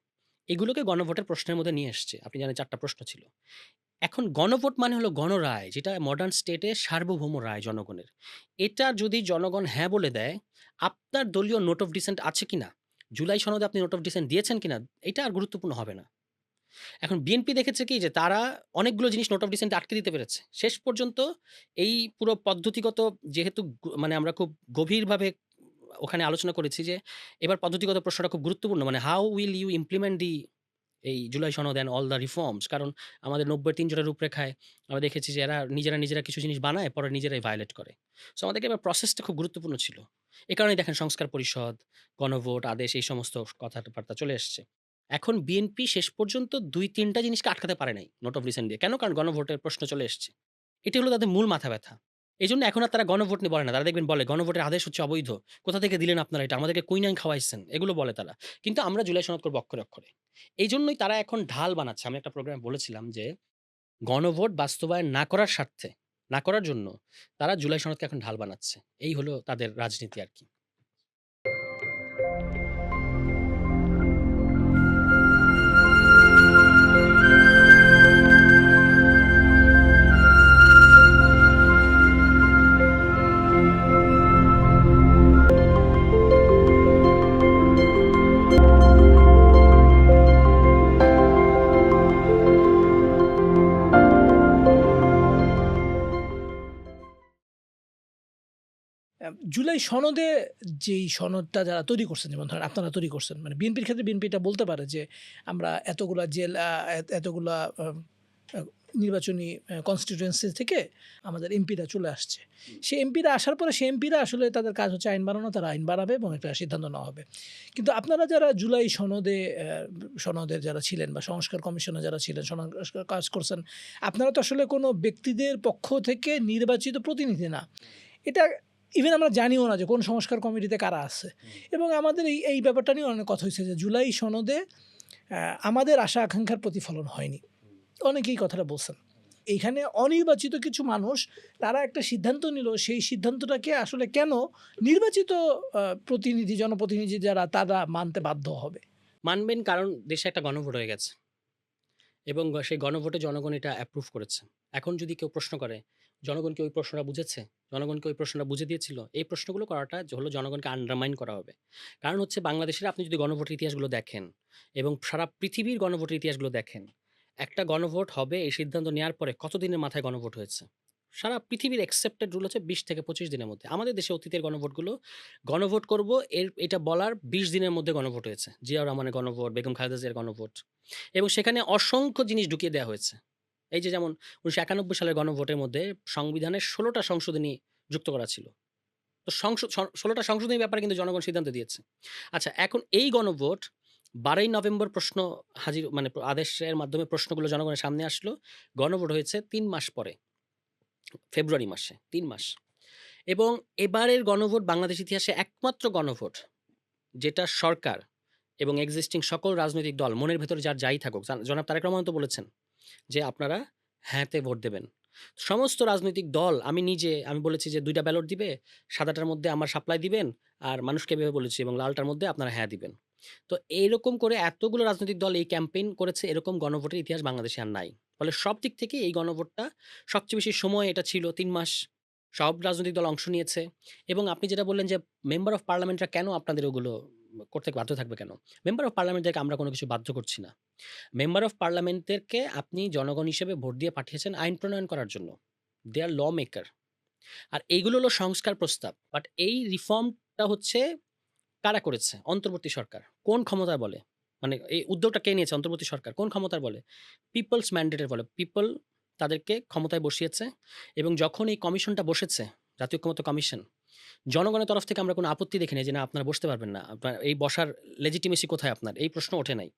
এগুলোকে গণভোটের প্রশ্নের মধ্যে নিয়ে এসছে। আপনি জানেন ৪ টা প্রশ্ন ছিল। এখন গণভোট মানে হলো গণরায় যেটা মডার্ন স্টেটে সার্বভৌম রায় জনগণের। এটা যদি জনগণ হ্যাঁ বলে দেয়, আপনার দলীয় নোট অফ ডিসেন্ট আছে কিনা, জুলাই সনদে আপনি নোট অফ ডিসেন্ট দিয়েছেন কিনা, এটা আর গুরুত্বপূর্ণ হবে না। এখন বিএনপি দেখেছে কি যে তারা অনেকগুলো জিনিস নোট অফ ডিসেন্ট আটকে দিতে পেরেছে। শেষ পর্যন্ত এই পুরো পদ্ধতিগত যেহেতু মানে আমরা খুব গভীরভাবে ওখানে আলোচনা করেছি যে এবার পদ্ধতিগত প্রশ্নটা খুব গুরুত্বপূর্ণ। মানে হাউ উইল ইউ ইমপ্লিমেন্ট এই জুলাই সনদ অ্যান্ড অল দ্য রিফর্মস কারণ আমাদের ৯০ ৩ জনের রূপরেখায় আমরা দেখেছি যে এরা নিজেরা কিছু জিনিস বানায় পরে নিজেরাই ভায়োলেট করে। সো আমাদেরকে এবার প্রসেসটা খুব গুরুত্বপূর্ণ ছিল। এ কারণেই দেখেন সংস্কার পরিষদ, গণভোট, আদেশ এই সমস্ত কথাবার্তা চলে এসছে। এখন বিএনপি শেষ পর্যন্ত ২-৩ টা জিনিসকে আটকাতে পারে নাই নোট অফ ডিসেন্ট দিয়ে। কেন? কারণ গণভোটের প্রশ্ন চলে এসছে। এটি হলো তাদের মূল মাথা ব্যথা। এজন্য এখন আর তারা গণভোট নিয়ে বলে না। তারা দেখবেন বলে গণভোটের আদেশ হচ্ছে অবৈধ। কোথা থেকে দিলেন আপনারা এটা? আমাদেরকে কুইনাইন খাওয়াইছেন। এগুলো বলে তারা। কিন্তু আমরা জুলাই সনদ করব অক্ষরে, অক্ষরে। এইজন্যই তারা এখন ঢাল বানাচ্ছে। আমি একটা প্রোগ্রামে বলেছিলাম যে গণভোট বাস্তবায়ন না করার স্বার্থে, না করার জন্য তারা জুলাই সনদকে এখন ঢাল বানাচ্ছে। এই হলো তাদের রাজনীতি আরকি। জুলাই সনদে যেই সনদটা যারা তৈরি করছেন, যেমন ধরেন আপনারা তৈরি করছেন, মানে বিএনপির ক্ষেত্রে বিএনপি এটা বলতে পারে যে আমরা এতগুলা জেলা, এতগুলা আ নির্বাচনী কনস্টিটিউয়েন্সি থেকে আমাদের এমপিরা চলে আসছে। সেই এমপিরা আসার পরে সেই এমপিরা আসলে তাদের কাজ হচ্ছে আইন বানানো, তারা আইন বানাবে এবং একটা সিদ্ধান্ত নেওয়া হবে। কিন্তু আপনারা যারা জুলাই সনদে সনদের যারা ছিলেন বা সংস্কার কমিশনে যারা ছিলেন, সংস্কার কাজ করছেন, আপনারা তো আসলে কোনো ব্যক্তিদের পক্ষ থেকে নির্বাচিত প্রতিনিধি না। এটা ইভেন আমরা জানিও না যে কোন সংস্কার কমিটিতে কারা আছে। এবং আমাদের এই ব্যাপারটা নিয়ে অনেক কথা হয়েছে যে জুলাই সনদে আমাদের আশা আকাঙ্ক্ষার প্রতিফলন হয়নি। অনেকেই কথাটা বলছেন। এইখানে অনির্বাচিত কিছু মানুষ তারা একটা সিদ্ধান্ত নিল, সেই সিদ্ধান্তটাকে আসলে কেন নির্বাচিত প্রতিনিধি, জনপ্রতিনিধি যারা তারা মানতে বাধ্য হবে? মানবেন কারণ দেশে একটা গণভোট হয়ে গেছে এবং সেই গণভোটে জনগণ এটা অ্যাপ্রুভ করেছে। এখন যদি কেউ প্রশ্ন করে, জনগণ কি ওই প্রশ্নটা বুঝেছে? জনগণ কি ওই প্রশ্নটা বুঝে দিয়েছিল? এই প্রশ্নগুলো করাটা হলো জনগণকে আন্ডারমাইন করা হবে। কারণ হচ্ছে বাংলাদেশের আপনি যদি গণভোটের ইতিহাসগুলো দেখেন এবং সারা পৃথিবীর গণভোটের ইতিহাসগুলো দেখেন, একটা গণভোট হবে এই সিদ্ধান্ত নেওয়ার পরে কত দিনের মাথায় গণভোট হয়েছে? সারা পৃথিবীর অ্যাকসেপ্টেড রুল হচ্ছে ২০ থেকে ২৫ দিনের মধ্যে। আমাদের দেশে অতীতের গণভোটগুলো গণভোট করব এটা বলার ২০ দিনের মধ্যে গণভোট হয়েছে। জিয়াউর রহমানের গণভোট, বেগম খালেদা জিয়ার গণভোট এবং সেখানে অসংখ্য জিনিস ঢুকিয়ে দেওয়া হয়েছে। এই যে যেমন ১৯৯১ সালের গণভোটের মধ্যে সংবিধানের ১৬ টা সংশোধনী যুক্ত করা ছিল। তো ১৬ টা সংশোধনীর ব্যাপারে কিন্তু জনগণ সিদ্ধান্ত দিয়েছে। আচ্ছা, এখন এই গণভোট ১২ই নভেম্বর প্রশ্ন হাজির মানে আদেশের মাধ্যমে প্রশ্নগুলো জনগণের সামনে আসলো। গণভোট হয়েছে ৩ মাস পরে, ফেব্রুয়ারি মাসে ৩ মাস। এবং এবারের গণভোট বাংলাদেশ ইতিহাসে একমাত্র গণভোট যেটা সরকার এবং এক্সিস্টিং সকল রাজনৈতিক দল মনের ভেতরে যাই থাকুক, জনাব তারেক রহমান তো বলেছেন যে আপনারা হ্যাঁতে ভোট দেবেন। সমস্ত রাজনৈতিক দল, আমি বলেছি যে ২ টা ব্যালট দিবে, সাদাটার মধ্যে আমার সাপ্লাই দিবেন আর মানুষকে এভাবে বলেছি এবং লালটার মধ্যে আপনারা হ্যাঁ দিবেন। তো এইরকম করে এতগুলো রাজনৈতিক দল এই ক্যাম্পেইন করেছে, এরকম গণভোটের ইতিহাস বাংলাদেশে আর নাই। ফলে সব দিক থেকে এই গণভোটটা সবচেয়ে বেশি সময় এটা ছিল ৩ মাস। সব রাজনৈতিক দল অংশ নিয়েছে এবং আপনি যেটা বললেন যে মেম্বার অফ পার্লামেন্টরা কেন আপনাদের ওগুলো করতে বাধ্য থাকবে কেন? মেম্বার অফ পার্লামেন্টদেরকে আমরা কোনো কিছু বাধ্য করছি না। মেম্বার অফ পার্লামেন্টদেরকে আপনি জনগণ হিসেবে ভোট দিয়ে পাঠিয়েছেন আইন প্রণয়ন করার জন্য। দে আর ল মেকার। আর এইগুলো হলো সংস্কার প্রস্তাব। বাট এই রিফর্মটা হচ্ছে কারা করেছে? অন্তর্বর্তী সরকার। কোন ক্ষমতার বলে? মানে এই উদ্যোগটা কে নিয়েছে? অন্তর্বর্তী সরকার। কোন ক্ষমতার বলে? পিপলস ম্যান্ডেটের বলে। পিপল তাদেরকে ক্ষমতায় বসিয়েছে এবং যখন এই কমিশনটা বসেছে, জাতীয় ঐকমত্য কমিশন, জনগণের তরফ থেকে আমরা কোনো আপত্তি দেখিনি যে না আপনারা বসতে পারবেন না। আপনার এই বসার লেজিটিমেসি কোথায় আপনার? এই প্রশ্ন ওঠে নাই।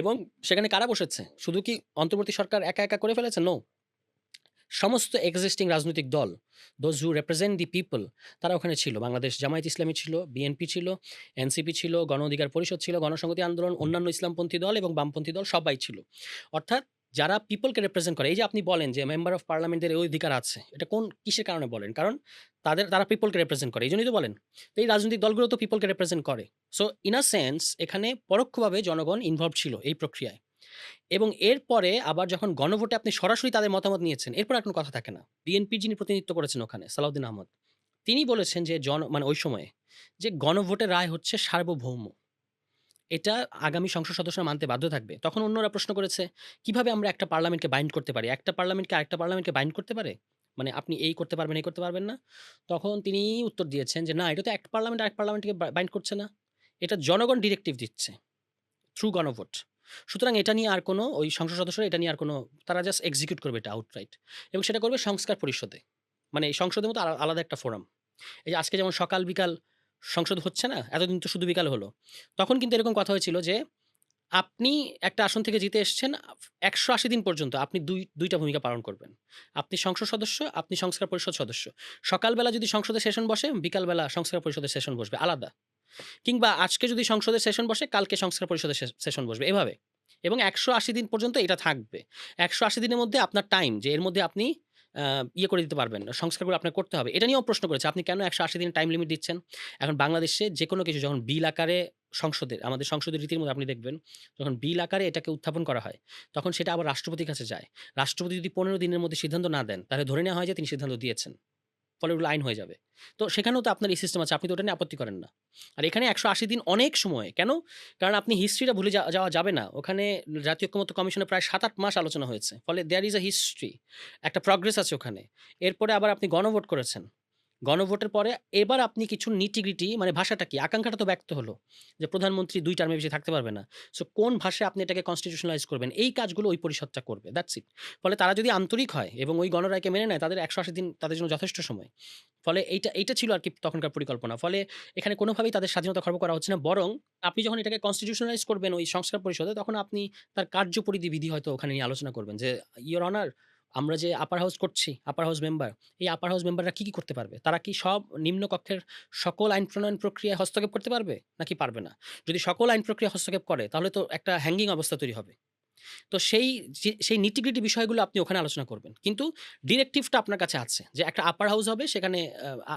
এবং সেখানে কারা বসেছে? শুধু কি অন্তর্বর্তী সরকার একা করে ফেলেছে? নো। সমস্ত এক্সিস্টিং রাজনৈতিক দল, those who represent the people, তারা ওখানে ছিল। বাংলাদেশ জামায়াত ইসলামী ছিল, বিএনপি ছিল, এনসিপি ছিল, গণ অধিকার পরিষদ ছিল, গণসংহতি আন্দোলন, অন্যান্য ইসলামপন্থী দল এবং বামপন্থী দল সবাই ছিল। অর্থাৎ যারা পিপলকে রিপ্রেজেন্ট করে। এই যে আপনি বলেন যে মেম্বার অফ পার্লামেন্টের এই অধিকার আছে। এটা কিসের কারণে বলেন? কারণ তারা পিপলকে রিপ্রেজেন্ট করে। এইজন্যই তো বলেন। তো এই রাজনৈতিক দলগুলো তো পিপলকে রিপ্রেজেন্ট করে। সো ইন আ সেন্স এখানে পরোক্ষভাবে জনগণ ইনভলভ ছিল এই প্রক্রিয়ায়। এবং এরপরে আবার যখন গণভোটে আপনি সরাসরি তাদের মতামত নিয়েছেন, এরপর আর কোনো কথা থাকে না। বিএনপির যিনি প্রতিনিধিত্ব করেছেন ওখানে সালাউদ্দিন আহমদ, তিনি বলেছেন যে মানে ওই সময়ে যে গণভোটের রায় হচ্ছে সার্বভৌম। এটা আগামী সংসদ সদস্যরা মানতে বাধ্য থাকবে। তখন অন্যরা প্রশ্ন করেছে, কিভাবে আমরা একটা পার্লামেন্টকে বাইন্ড করতে পারি? একটা পার্লামেন্টকে আরেকটা পার্লামেন্টকে বাইন্ড করতে পারে? মানে আপনি এই করতে পারবেন, এই করতে পারবেন না? তখন তিনি উত্তর দিয়েছেন যে, "না, এটা তো এক পার্লামেন্ট আরেক পার্লামেন্টকে বাইন্ড করছে না। এটা জনগণ ডিরেক্টিভ দিচ্ছে থ্রু গণভোট। সুতরাং এটা নিয়ে আর কোনো ওই সংসদ সদস্যরা এটা নিয়ে আর কোনো তারা জাস্ট এক্সিকিউট করবে এটা আউটরাইট এবং সেটা করবে সংস্কার পরিষদে। মানে এই সংসদের মতো আলাদা একটা ফোরাম। এই যে আজকে যেমন সকাল বিকাল সংসদ হচ্ছে না? এতদিন তো শুধু বিকাল হলো। তখন কিন্তু এরকম কথা হয়েছিল যে আপনি একটা আসন থেকে জিতে এসছেন ১৮০ দিন পর্যন্ত আপনি ২ টা ভূমিকা পালন করবেন। আপনি সংসদ সদস্য, আপনি সংস্কার পরিষদ সদস্য। সকালবেলা যদি সংসদের সেশন বসে, বিকালবেলা সংস্কার পরিষদের সেশন বসবে আলাদা। কিংবা আজকে যদি সংসদের সেশন বসে, কালকে সংস্কার পরিষদের সেশন বসবে এভাবে। এবং ১৮০ দিন পর্যন্ত এটা থাকবে। ১৮০ দিনের মধ্যে আপনার টাইম যে এর মধ্যে আপনি ইয়ে করে দিতে পারবেন, সংস্কারগুলো আপনার করতে হবে। এটা নিয়েও প্রশ্ন করেছে, আপনি কেন ১৮০ দিন টাইম লিমিট দিচ্ছেন? এখন বাংলাদেশে যেকোনো কিছু যখন বিল আকারে আমাদের সংসদের রীতির মধ্যে আপনি দেখবেন, যখন বিল আকারে এটাকে উত্থাপন করা হয়, তখন সেটা আবার রাষ্ট্রপতির কাছে যায়। রাষ্ট্রপতি যদি ১৫ দিনের মধ্যে সিদ্ধান্ত না দেন, তাহলে ধরে নেওয়া হয় যে তিনি সিদ্ধান্ত দিয়েছেন। ফলে ওগুলো আইন হয়ে যাবে। তো সেখানেও তো আপনার এই সিস্টেম আছে। আপনি তো ওটা নিয়ে আপত্তি করেন না। আর এখানে ১৮০ দিন অনেক সময়। কেন? কারণ আপনি হিস্ট্রিটা ভুলে যাওয়া যাবে না। ওখানে জাতীয় ঐকমত্য কমিশনে প্রায় ৭-৮ মাস আলোচনা হয়েছে। ফলে দেয়ার ইস আ হিস্ট্রি। একটা প্রগ্রেস আছে ওখানে। এরপরে আবার আপনি গণভোট করেছেন। গণভোটের পরে এবার আপনি কিছু নিটিগ্রিটি মানে ভাষাটা কি? আকাঙ্ক্ষাটা তো ব্যক্ত হলো যে প্রধানমন্ত্রী ২ টার্মের বেশি থাকতে পারবে না। সো কোন ভাষায় আপনি এটাকে কনস্টিটিউশনালাইজ করবেন? এই কাজগুলো ওই পরিষদটা করবে। That's it. ফলে তারা যদি আন্তরিক হয় এবং ওই গণরায়কে মেনে নেয় তাদের ১৮০ দিন তাদের জন্য যথেষ্ট সময়। ফলে এইটা ছিল আরকি তখনকার পরিকল্পনা। ফলে এখানে কোনোভাবেই তাদের স্বাধীনতা খর্ব করা হচ্ছে না। বরং আপনি যখন এটাকে কনস্টিটিউশনালাইজ করবেন ওই সংস্কার পরিষদে তখন আপনি তার কার্যপরিধি বিধি হয়তো ওখানে নিয়ে আলোচনা করবেন যে, "ইওর অনার আমরা যে আপার হাউস করছি, আপার হাউস মেম্বার, এই আপার হাউস মেম্বাররা কি করতে পারবে? তারা কি সব নিম্ন কক্ষের সকল আইন প্রণয়ন প্রক্রিয়ায় হস্তক্ষেপ করতে পারবে? নাকি পারবে না? যদি সকল আইন প্রক্রিয়ায় হস্তক্ষেপ করে তাহলে তো একটা হ্যাঙ্গিং অবস্থা তৈরি হবে। তো সেই নিটিগ্রিটি বিষয়গুলো আপনি ওখানে আলোচনা করবেন। কিন্তু ডিরেক্টিভটা আপনার কাছে আছে যে একটা আপার হাউস হবে সেখানে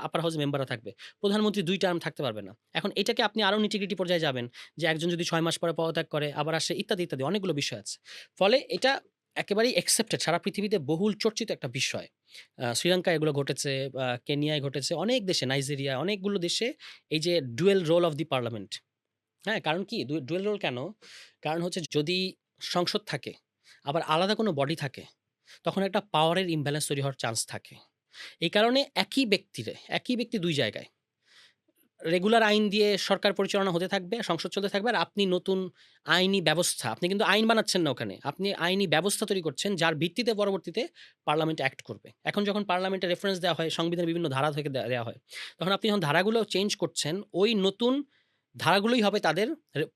আপার হাউস মেম্বাররা থাকবে। প্রধানমন্ত্রী ২ টার্ম থাকতে পারবে না। এখন এটাকে আপনি আরো নিটিগ্রিটি পর্যায়ে যাবেন যে একজন যদি ৬ মাস পরে পদত্যাগ করে আবার আসে ইত্যাদি অনেকগুলো বিষয় আছে। ফলে এটা একেবারেই অ্যাকসেপ্টেড সারা পৃথিবীতে বহুল চর্চিত একটা বিষয়। শ্রীলঙ্কায় এগুলো ঘটেছে, কেনিয়ায় ঘটেছে, অনেক দেশে নাইজেরিয়া অনেকগুলো দেশে এই যে dual role of the parliament. হ্যাঁ, কারণ কি? ডুয়াল রোল কেন? কারণ হচ্ছে যদি সংসদ থাকে, আবার আলাদা কোনো বডি থাকে, তখন একটা পাওয়ারের ইমব্যালেন্স তৈরি হওয়ার চান্স থাকে। এই কারণে একই ব্যক্তি ২ জায়গায়। রেগুলার আইন দিয়ে সরকার পরিচালনা হতে থাকবে, সংসদ চলতে থাকবে। আর আপনি নতুন আইনি ব্যবস্থা, আপনি কিন্তু আইন বানাচ্ছেন না ওখানে। আপনি আইনি ব্যবস্থা তৈরি করছেন যার ভিত্তিতে পরবর্তীতে পার্লামেন্ট অ্যাক্ট করবে। এখন যখন পার্লামেন্টে রেফারেন্স দেওয়া হয়, সংবিধানের বিভিন্ন ধারা থেকে দেওয়া হয়। তখন আপনি যখন ধারাগুলো চেঞ্জ করছেন, ওই নতুন ধারাগুলোই হবে তাদের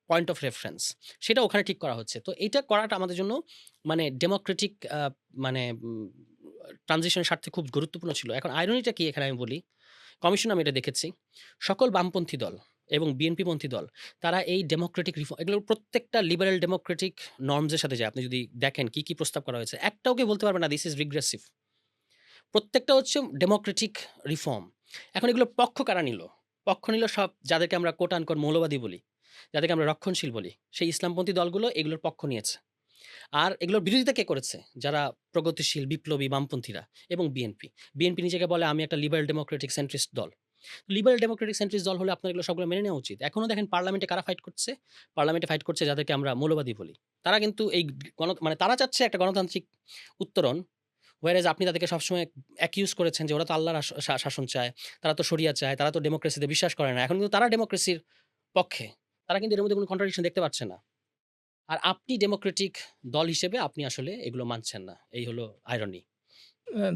পয়েন্ট অফ রেফারেন্স। সেটা ওখানে ঠিক করা হচ্ছে। তো এইটা করাটা আমাদের জন্য মানে ডেমোক্রেটিক মানে ট্রানজিশন এর স্বার্থে খুব গুরুত্বপূর্ণ ছিল। এখন আইরনিটা কি এখানে আমি বলি, কমিশনে আমি এটা দেখেছি। সকল বামপন্থী দল এবং বিএনপিপন্থী দল তারা এই ডেমোক্রেটিক এগুলোর প্রত্যেকটা লিবারেল ডেমোক্রেটিক নর্মস এর সাথে যায়। আপনি যদি দেখেন কি প্রস্তাব করা হয়েছে, একটাও কেউ বলতে পারবে না দিস ইস রিগ্রেসিভ। প্রত্যেকটা হচ্ছে ডেমোক্রেটিক রিফর্ম। এখন এগুলোর পক্ষ কারা নিল? পক্ষ নিল সব যাদেরকে আমরা কোট আনকোট মৌলবাদী বলি, যাদেরকে আমরা রক্ষণশীল বলি। সেই ইসলামপন্থী দলগুলো এগুলোর পক্ষ নিয়েছে। আর এগুলোর বিরোধিতা কে করেছে? যারা প্রগতিশীল, বিপ্লবী, বামপন্থীরা এবং বিএনপি। বিএনপি নিজেকে বলে আমি একটা লিবারেল ডেমোক্রেটিক সেন্ট্রিস্ট দল। লিবারেল ডেমোক্রেটিক সেন্ট্রিস্ট দল হলে আপনার এগুলো সবগুলো মেনে নেওয়া উচিত। এখনো দেখেন পার্লামেন্টে কারা ফাইট করছে? পার্লামেন্টে ফাইট করছে যাদেরকে আমরা মৌলবাদী বলি। তারা কিন্তু এই মানে তারা চাচ্ছে একটা গণতান্ত্রিক উত্তরণ। whereas আপনি তাদেরকে সবসময় অ্যাকিউজ করেছেন যে ওরা তো আল্লাহর শাসন চায়, তারা তো শরিয়া চায়, তারা তো ডেমোক্রেসিতে বিশ্বাস করে না। এখন কিন্তু তারা ডেমোক্রেসির পক্ষে। তারা কিন্তু এর মধ্যে কোনো কন্ট্রাডিকশন দেখতে পাচ্ছে না। আর আপনি ডেমোক্রেটিক দল হিসেবে আপনি আসলে এগুলো মানছেন না। এই হলো আইরনি।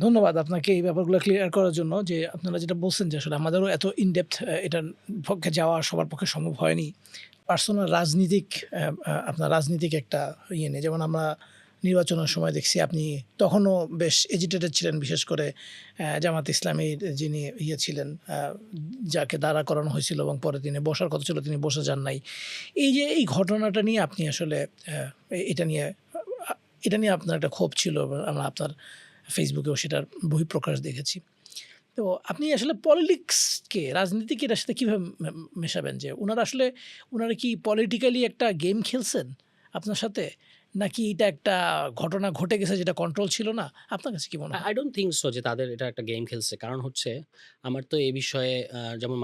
ধন্যবাদ আপনাকে এই ব্যাপারগুলো ক্লিয়ার করার জন্য যে আপনারা যেটা বলছেন যে আসলে আমাদেরও এত ইন ডেপথ এটার পক্ষে যাওয়া সবার পক্ষে সম্ভব হয়নি। পার্সোনাল রাজনীতিক আপনার রাজনীতিক একটা ইয়ে নেই। যেমন আমরা নির্বাচনের সময় দেখছি আপনি তখনও বেশ এজিটেটেড ছিলেন বিশেষ করে জামাত ইসলামীর যিনি ইয়ে ছিলেন যাকে দাঁড়া করানো হয়েছিল এবং পরে তিনি বসার কথা ছিল তিনি বসে যান নাই। এই যে এই ঘটনাটা নিয়ে আপনি আসলে এটা নিয়ে এটা নিয়ে আপনার একটা ক্ষোভ ছিল এবং আমরা আপনার ফেসবুকেও সেটার বহিঃপ্রকাশ দেখেছি। তো আপনি আসলে পলিটিক্সকে রাজনীতিকে এটার সাথে কিভাবে মেশাবেন? যে উনারা কি পলিটিক্যালি একটা গেম খেলছেন আপনার সাথে? নাকি এটা একটা ঘটনা ঘটে গেছে যেটা কন্ট্রোল ছিল না? আপনার কাছে কি মনে হয়? আই ডোন্ট থিংক সো যে তাদের এটা একটা গেম খেলছে। কারণ হচ্ছে আমার তো এ বিষয়ে যেমন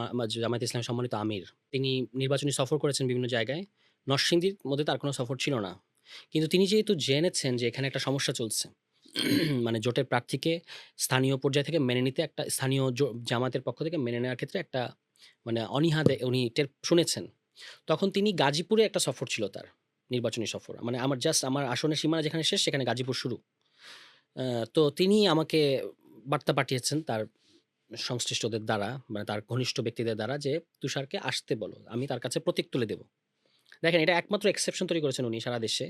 জামায়াতে ইসলামী সম্মানিত আমির, তিনি নির্বাচনী সফর করেছেন বিভিন্ন জায়গায়। নরসিংদীর মধ্যে তার কোনো সফর ছিল না। কিন্তু তিনি যেহেতু জেনেছেন যে এখানে একটা সমস্যা চলছে। মানে জোটের প্রার্থীকে স্থানীয় পর্যায় থেকে মেনে নিতে একটা স্থানীয় জামাতের পক্ষ থেকে মেনে নেওয়ার ক্ষেত্রে একটা মানে অনীহা উনি শুনেছেন। তখন তিনি গাজীপুরে একটা সফর ছিল তার, নির্বাচনী সফর। মানে আমার আসনের সীমানা যেখানে শেষ সেখানে গাজীপুর শুরু। আ তো তিনি আমাকে বার্তা পাঠিয়েছেন তার সংশ্লিষ্টদের দ্বারা, মানে তার ঘনিষ্ঠ ব্যক্তিদের দ্বারা যে, "তুষারকে আসতে বলো। আমি তার কাছে প্রতীক তুলে দেব।" দেখেন এটা একমাত্র এক্সেপশন তৈরি করেছেন উনি সারা দেশে।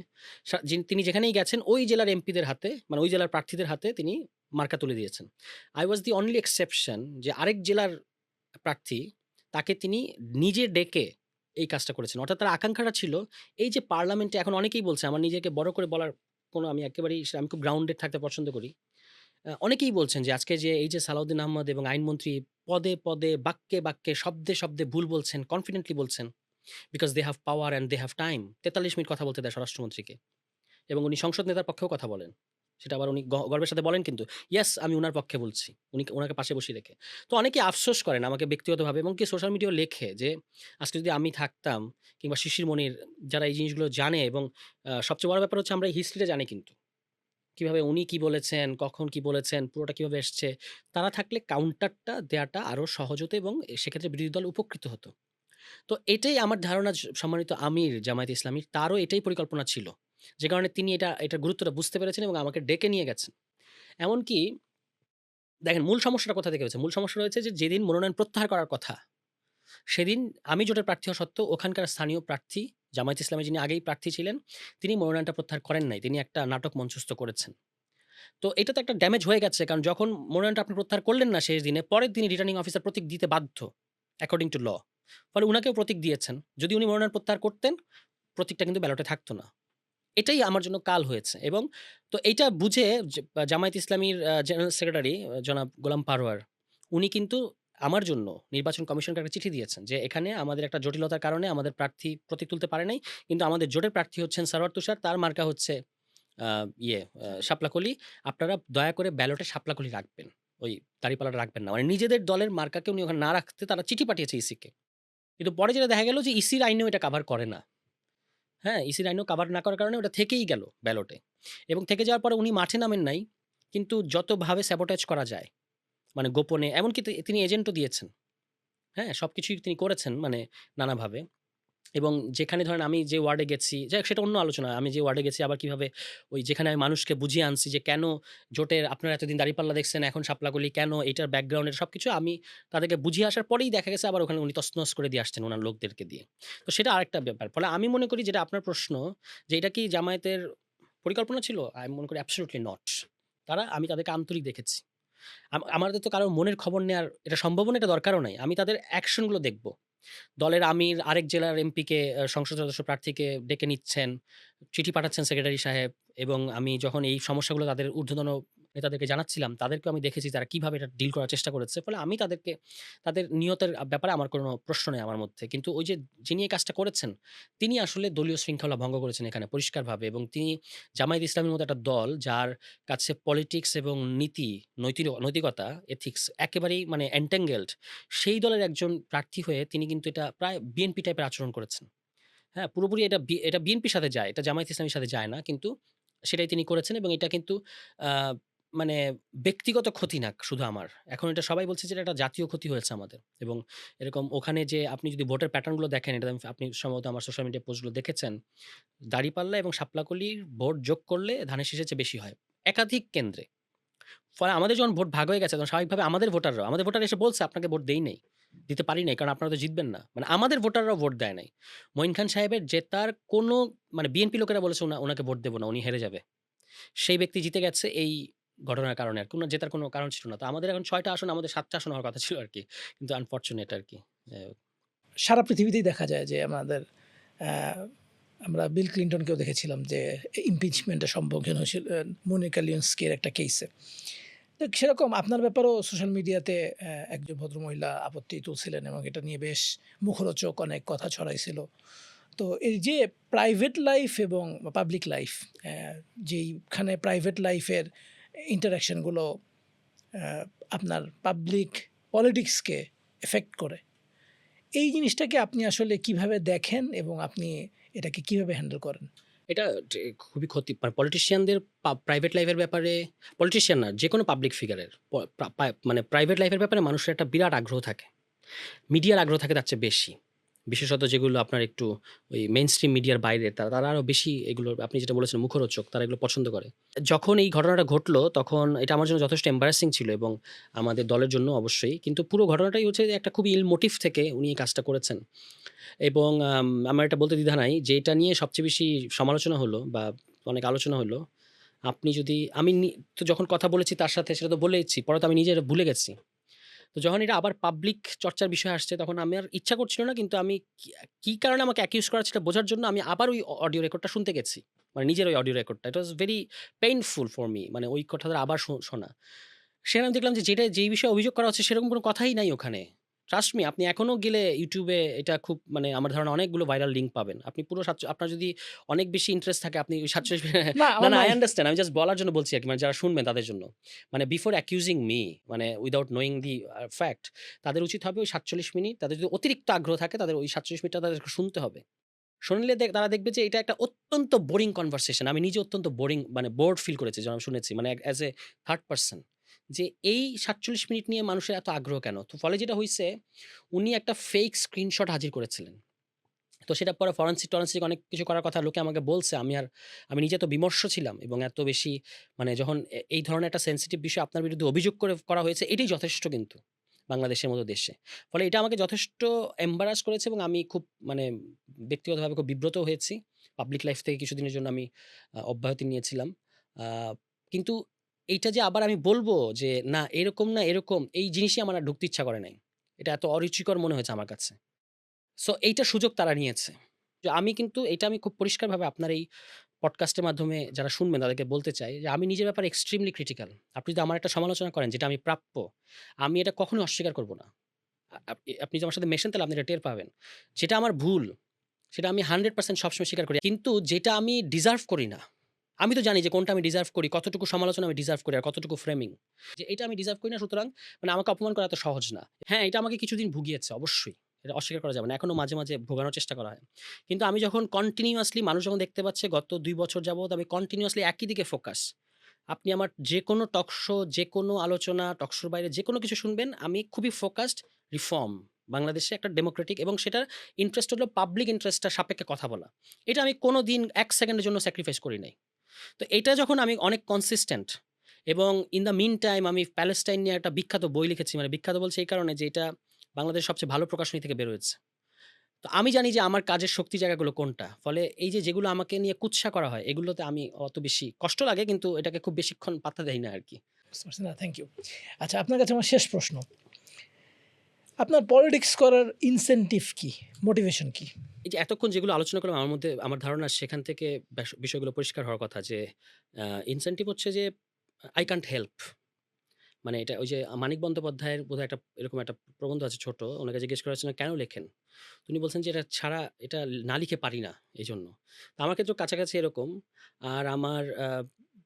তিনি যেখানেই গেছেন ওই জেলার এমপিদের হাতে, মানে ওই জেলার প্রার্থীদের হাতে তিনি মার্কা তুলে দিয়েছেন। I was the only exception যে আরেক জেলার প্রার্থী, তাকে তিনি নিজে ডেকে এই কাজটা করেছেন। অর্থাৎ তার আকাঙ্ক্ষাটা ছিল এই যে পার্লামেন্টে এখন অনেকেই বলছে আমার নিজেকে বড় করে বলার আমি একেবারেই আমি খুব গ্রাউন্ডেড থাকতে পছন্দ করি। অনেকেই বলছেন যে আজকে যে এই যে সালাউদ্দিন আহমদ এবং আইনমন্ত্রী পদে, বাক্যে, শব্দে ভুল বলছেন, কনফিডেন্টলি বলছেন। Because they have power and they have time. ৪৩ minute কথা বলতে দেয় স্বরাষ্ট্রমন্ত্রীকে। এবং উনি সংসদ নেতার পক্ষেও কথা বলেন। সেটা আবার উনি গর্বের সাথে বলেন কিন্তু। ইয়েস আমি উনার পক্ষে বলছি। উনাকে পাশে বসিয়ে রেখে। তো অনেকে আফসোস করেন আমাকে ব্যক্তিগতভাবে এবং কি সোশ্যাল মিডিয়াও লেখে যে আজকে যদি আমি থাকতাম কিংবা শিশির মনির যারা এই জিনিসগুলো জানে এবং সবচেয়ে বড় ব্যাপার হচ্ছে আমরা এই হিস্ট্রিটা জানি কিন্তু। কিভাবে উনি কি বলেছেন, কখন কি বলেছেন, পুরোটা কিভাবে এসছে। তারা থাকলে কাউন্টারটা দেয়াটা আরো সহজ হতো এবং সেক্ষেত্রে বিরোধী দল উপকৃত হতো। তো এটাই আমার ধারণা সম্মানিত আমির জামায়াতে ইসলামীর তারও এটাই পরিকল্পনা ছিল। যে কারণে তিনি এটার গুরুত্বটা বুঝতে পেরেছেন এবং আমাকে ডেকে নিয়ে গেছেন। এমনকি দেখেন মূল সমস্যাটা কোথা থেকে হয়েছে? মূল সমস্যা রয়েছে যে যেদিন মনোনয়ন প্রত্যাহার করার কথা, সেদিন আমি জোটের প্রার্থী হওয়া সত্ত্বেও ওখানকার স্থানীয় প্রার্থী জামায়াতে ইসলামী যিনি আগেই প্রার্থী ছিলেন, তিনি মনোনয়নটা প্রত্যাহার করেন নাই। তিনি একটা নাটক মঞ্চস্থ করেছেন। তো এটা তো একটা ড্যামেজ হয়ে গেছে। কারণ যখন মনোনয়নটা আপনি প্রত্যাহার করলেন না শেষ দিনে, পরের দিনই রিটার্নিং অফিসার প্রতীক দিতে বাধ্য। অ্যাকর্ডিং টু ল। ফলে উনাকেও প্রতীক দিয়েছেন। যদি উনি মনোনয়ন প্রত্যাহার করতেন, প্রতীকটা কিন্তু ব্যালটে থাকতো না। এটাই আমার জন্য কাল হয়েছে এবং তো এইটা বুঝে জামায়াত ইসলামীর জেনারেল সেক্রেটারি জনাব গোলাম পারওয়ার, উনি কিন্তু আমার জন্য নির্বাচন কমিশনকে একটা চিঠি দিয়েছেন যে, "এখানে আমাদের একটা জটিলতার কারণে আমাদের প্রার্থী প্রতীক তুলতে পারে নাই। কিন্তু আমাদের জোটের প্রার্থী হচ্ছেন সারোয়ার তুষার, তার মার্কা হচ্ছে আ শাপলাকলি। আপনারা দয়া করে ব্যালটে শাপলাকলি রাখবেন। ওই দাঁড়িপাল্লাটা রাখবেন না।" মানে নিজেদের দলের মার্কাকে উনি ওখানে না রাখতে তারা চিঠি পাঠিয়েছে ইসিকে। কিন্তু পরে যেটা দেখা গেল যে ইসির আইনেও এটা কভার করে না। হ্যাঁ? ইসির আইনও কভার না করার কারণে ওটা থেকেই গেল ব্যালটে। এবং থেকে যাওয়ার পরে উনি মাঠে নামেন নাই। কিন্তু যতভাবে স্যাবোটাজ করা যায়, মানে গোপনে এমনকি তিনি এজেন্টও দিয়েছেন। হ্যাঁ? সবকিছুই তিনি করেছেন মানে নানাভাবে। এবং যেখানে ধরেন আমি যে ওয়ার্ডে গেছি, যাই হোক সেটা অন্য আলোচনা। আমি যে ওয়ার্ডে গেছি আবার কিভাবে ওই যেখানে আমি মানুষকে বুঝিয়ে আনছি যে কেন জোটের আপনারা এতদিন দাঁড়িপাল্লা দেখছেন, এখন শাপলাকলি কেন, এটার ব্যাকগ্রাউন্ড এর সবকিছু আমি তাদেরকে বুঝিয়ে আসার পরেই দেখা গেছে আবার ওখানে উনি তছনছ করে দিয়ে আসছেন উনার লোকদেরকে দিয়ে। তো সেটা আরেকটা ব্যাপার। ফলে আমি মনে করি যেটা আপনার প্রশ্ন যে এটা কি জামায়াতের পরিকল্পনা ছিল? আমি মনে করি অ্যাবসোলিউটলি নট। আমি তাদেরকে আন্তরিক দেখেছি। আমাদের তো কারো মনের খবর নেয়ার এটা সম্ভবও না, এটা দরকারও নাই। আমি তাদের অ্যাকশন গুলো দেখব। দলের আমির আরেক জেলার এমপিকে সংসদ সদস্য প্রার্থীকে ডেকে নিচ্ছেন, চিঠি পাঠাচ্ছেন সেক্রেটারি সাহেব এবং আমি যখন এই সমস্যাগুলো তাদের ঊর্ধ্বতন নেতাদেরকে জানাচ্ছিলাম, তাদেরকেও আমি দেখেছি তারা কিভাবে এটা ডিল করার চেষ্টা করেছে। ফলে আমি তাদের নিয়তের ব্যাপারে আমার কোনো প্রশ্ন নেই আমার মধ্যে। কিন্তু ওই যে যিনি এই কাজটা করেছেন, তিনি আসলে দলীয় শৃঙ্খলা ভঙ্গ করেছেন এখানে পরিষ্কারভাবে এবং তিনি জামায়াত ইসলামীর মতো একটা দল যার কাছে পলিটিক্স এবং নীতি, নৈতিকতা, এথিক্স একেবারেই মানে entangled সেই দলের একজন প্রার্থী হয়ে তিনি কিন্তু এটা প্রায় বিএনপি টাইপের আচরণ করেছেন। হ্যাঁ? পুরোপুরি এটা বিএনপির সাথে যায়। এটা জামায়াত ইসলামীর সাথে যায় না। কিন্তু সেটাই তিনি করেছেন এবং এটা কিন্তু আ মানে ব্যক্তিগত ক্ষতি না শুধু আমার। এখন এটা সবাই বলছে যে এটা একটা জাতীয় ক্ষতি হয়েছে আমাদের। এবং এরকম ওখানে যে আপনি যদি ভোটের প্যাটার্ন গুলো দেখেন, এটা আপনি সম্ভবত আমার সোশ্যাল মিডিয়া পোস্ট গুলো দেখেছেন। দাঁড়িপাল্লা এবং শাপলাকলির ভোট যোগ করলে ধানের শীষের চেয়ে বেশি হয়। একাধিক কেন্দ্রে। ফলে আমাদের যখন ভোট ভাগ হয়ে গেছে তখন স্বাভাবিকভাবে আমাদের ভোটার এসে বলছে, "আপনাকে ভোট দেই নাই। দিতে পারি নাই। কারণ আপনারা তো জিতবেন না।" মানে আমাদের ভোটাররাও ভোট দেয় নাই। মঈন খান সাহেবের জেতার কোনো মানে বিএনপি লোকেরা বলেছে উনাকে ভোট দেব না। উনি হেরে যাবে। সেই ব্যক্তি জিতে গেছে এই ঘটনার কারণে আরকি। উনার জেতার কোনো কারণ ছিল না। তো আমাদের এখন ৬ টা আসন, আমাদের ৭ টা আসন হওয়ার কথা ছিল আরকি। কিন্তু আনফরচুনেট আরকি। যাই হোক। সারা পৃথিবীতেই দেখা যায় যে আমাদের আ আমরা বিল ক্লিনটনকেও দেখেছিলাম যে ইমপিচমেন্টের সম্মুখীন হয়েছিলেন মনিকা লিওন্সকির একটা কেসে। তো সেরকম আপনার ব্যাপারেও সোশ্যাল মিডিয়াতে একজন ভদ্রমহিলা আপত্তি তুলছিলেন এবং এটা নিয়ে বেশ মুখরোচক অনেক কথা ছড়াইছিল। তো এই যে প্রাইভেট লাইফ এবং পাবলিক লাইফ যেইখানে প্রাইভেট লাইফের ইন্টারেকশন গুলো আপনার পাবলিক পলিটিক্সকে এফেক্ট করে। এই জিনিসটাকে আপনি আসলে কিভাবে দেখেন এবং আপনি এটাকে কিভাবে হ্যান্ডেল করেন? এটা খুবই ক্ষতি মানে পলিটিশিয়ানদের প্রাইভেট লাইফ এর ব্যাপারে পলিটিশিয়ান না, যেকোনো পাবলিক ফিগারের প প্রা পা মানে প্রাইভেট লাইফ এর ব্যাপারে মানুষের একটা বিরাট আগ্রহ থাকে। মিডিয়ার আগ্রহ থাকে তার চেয়ে বেশি। বিশেষত যেগুলো আপনার একটু ওই মেইনস্ট্রিম মিডিয়ার বাইরে তারা আরো বেশি এগুলো আপনি যেটা বলেছেন মুখরোচক, তারা এগুলো পছন্দ করে। যখন এই ঘটনাটা ঘটলো তখন এটা আমার জন্য যথেষ্ট এম্বারাসিং ছিল এবং আমাদের দলের জন্য অবশ্যই। কিন্তু পুরো ঘটনাটাই হচ্ছে যে একটা খুবই ইল মোটিভ থেকে উনি এই কাজটা করেছেন। এবং আমার এটা বলতে দ্বিধা নাই যে এটা নিয়ে সবচেয়ে বেশি সমালোচনা হলো বা অনেক আলোচনা হলো। আপনি যদি আমি তো যখন কথা বলেছি তার সাথে সেটা তো বলেইছি। পরে তো আমি নিজে এটা ভুলে গেছি। তো যখন এটা আবার পাবলিক চর্চার বিষয় আসছে তখন আমার ইচ্ছা করছিল না, কিন্তু আমি কি কারণে আমাকে অ্যাকিউজ করা হচ্ছে সেটা বোঝার জন্য আমি আবার ওই অডিও রেকর্ডটা শুনতে গেছি। মানে নিজের ওই অডিও রেকর্ডটা। It was very painful for me. মানে ওই কথাটা আবার শোনা। সেখানে আমি দেখলাম যে যেই বিষয়ে অভিযোগ করা হচ্ছে সেরকম কোনো কথাই নাই ওখানে। ট্রাস্ট মি, আপনি এখনো গেলে YouTube এ এটা খুব মানে আমার ধারণা অনেকগুলো ভাইরাল লিঙ্ক পাবেন। আপনি পুরো আপনার যদি অনেক বেশি ইন্টারেস্ট থাকে আপনি ওই ৪৭ না, না, আমার না, আই নাই। আন্ডারস্ট্যান্ড। আমি জাস্ট বলার জন্য বলছি আরকি। মানে যারা শুনবেন তাদের জন্য। মানে বিফোর অ্যাকিউজিং মি মানে উইথআউট নোইং দি ফ্যাক্ট, তাদের উচিত হবে ওই ৪৭ মিনিট, তাদের যদি অতিরিক্ত আগ্রহ থাকে তাদের ওই ৪৭ মিনিটটা তাদেরকে শুনতে হবে। শুনলে তারা দেখবে যে এটা একটা অত্যন্ত বোরিং কনভারসেশন। আমি নিজে অত্যন্ত বোরিং মানে বোরড ফিল করেছি যখন আমি শুনেছি। মানে অ্যাজ এ থার্ড পারসন যে এই ৪৭ মিনিট নিয়ে মানুষের এত আগ্রহ কেন? তো ফলে যেটা হইছে উনি একটা ফেক স্ক্রিনশট হাজির করেছিলেন। তো সেটা পরে ফরেনসিক-টরেনসিক অনেক কিছু করার কথা লোকে আমাকে বলছে। আমি নিজে এত বিমর্ষ ছিলাম এবং এত বেশি মানে যখন এই ধরনের একটা সেনসিটিভ বিষয় আপনার বিরুদ্ধে অভিযোগ করা হয়েছে এটাই যথেষ্ট কিন্তু বাংলাদেশের মতো দেশে। ফলে এটা আমাকে যথেষ্ট এম্বারাস করেছে এবং আমি খুব মানে ব্যক্তিগতভাবে খুব বিব্রত হয়েছি। পাবলিক লাইফ থেকে কিছুদিনের জন্য আমি অব্যাহতি নিয়েছিলাম। আ কিন্তু এইটা যে আবার আমি বলব যে না এরকম না এরকম এই জিনিসই আমার আর ঢুকতে ইচ্ছা করে নাই। এটা এত অরুচিকর মনে হয়েছে আমার কাছে। সো এইটার সুযোগ তারা নিয়েছে। যে আমি কিন্তু এটা আমি খুব পরিষ্কারভাবে আপনার এই পডকাস্টের মাধ্যমে যারা শুনবেন তাদেরকে বলতে চাই যে আমি নিজের ব্যাপারে এক্সট্রিমলি ক্রিটিক্যাল। আপনি যদি আমার একটা সমালোচনা করেন যেটা আমি প্রাপ্য, আমি এটা কখনোই অস্বীকার করব না। আপনি যদি আমার সাথে মেশেন তাহলে আপনি এটা টের পাবেন। যেটা আমার ভুল, সেটা আমি 100% সবসময় স্বীকার করি। কিন্তু যেটা আমি ডিজার্ভ করি না, আমি তো জানি যে কোনটা আমি ডিজার্ভ করি, কতটুকু সমালোচনা আমি ডিজার্ভ করি আর কতটুকু ফ্রেমিং। যে এটা আমি ডিজার্ভ করি না সুতরাং মানে আমাকে অপমান করা এত সহজ না। হ্যাঁ, এটা আমাকে কিছুদিন ভুগিয়েছে অবশ্যই। এটা অস্বীকার করা যাবে না। এখনো মাঝে, মাঝে ভোগানোর চেষ্টা করা হয়। কিন্তু আমি যখন কন্টিনিউয়াসলি মানুষ যখন দেখতে পাচ্ছে গত ২ বছর যাবৎ আমি কন্টিনিউয়াসলি একই দিকে ফোকাস। আপনি আমার যেকোনো টক শো, যেকোনো আলোচনা, টক শোর বাইরে যেকোনো কিছু শুনবেন, আমি খুবই ফোকাসড রিফর্ম। বাংলাদেশে একটা ডেমোক্রেটিক এবং সেটার ইন্টারেস্ট হলো পাবলিক ইন্টারেস্টটার সাপেক্ষে কথা বলা। এটা আমি কোনদিন ১ সেকেন্ডের জন্য স্যাক্রিফাইস করি নাই। তো এইটা যখন আমি অনেক কনসিস্টেন্ট এবং ইন দ্য মিন টাইম আমি প্যালেস্টাইন নিয়ে একটা বিখ্যাত বই লিখেছি। মানে বিখ্যাত বলছি এই কারণে যে এটা বাংলাদেশের সবচেয়ে ভালো প্রকাশনী থেকে বের হয়েছে। তো আমি জানি যে আমার কাজের শক্তি জায়গাগুলো কোনটা। ফলে এই যে যেগুলো আমাকে নিয়ে কুৎসা করা হয় এগুলোতে আমি অত বেশি কষ্ট লাগে কিন্তু এটাকে খুব বেশিক্ষণ পাত্তা দেই না আরকি। বুঝতে পারছি। না, থ্যাংক ইউ। আচ্ছা, আপনার কাছে আমার শেষ প্রশ্ন। আপনার পলিটিক্স করার ইনসেনটিভ কি? মোটিভেশন কি? এই যে এতক্ষণ যেগুলো আলোচনা করলাম আমার মধ্যে আমার ধারণা সেখান থেকে বিষয়গুলো পরিষ্কার হওয়ার কথা যে ইনসেনটিভ হচ্ছে যে I can't help মানে এটা ওই যে মানিক বন্দ্যোপাধ্যায়ের বোধহয় একটা এরকম একটা প্রবন্ধ আছে ছোট। উনাকে জিজ্ঞেস করা হয়েছিল, "কেন লেখেন?" তো উনি বলছেন যে, "এটা ছাড়া এটা না লিখে পারি না এইজন্য।" তো আমার ক্ষেত্রেও কাছাকাছি এরকম। আর আমার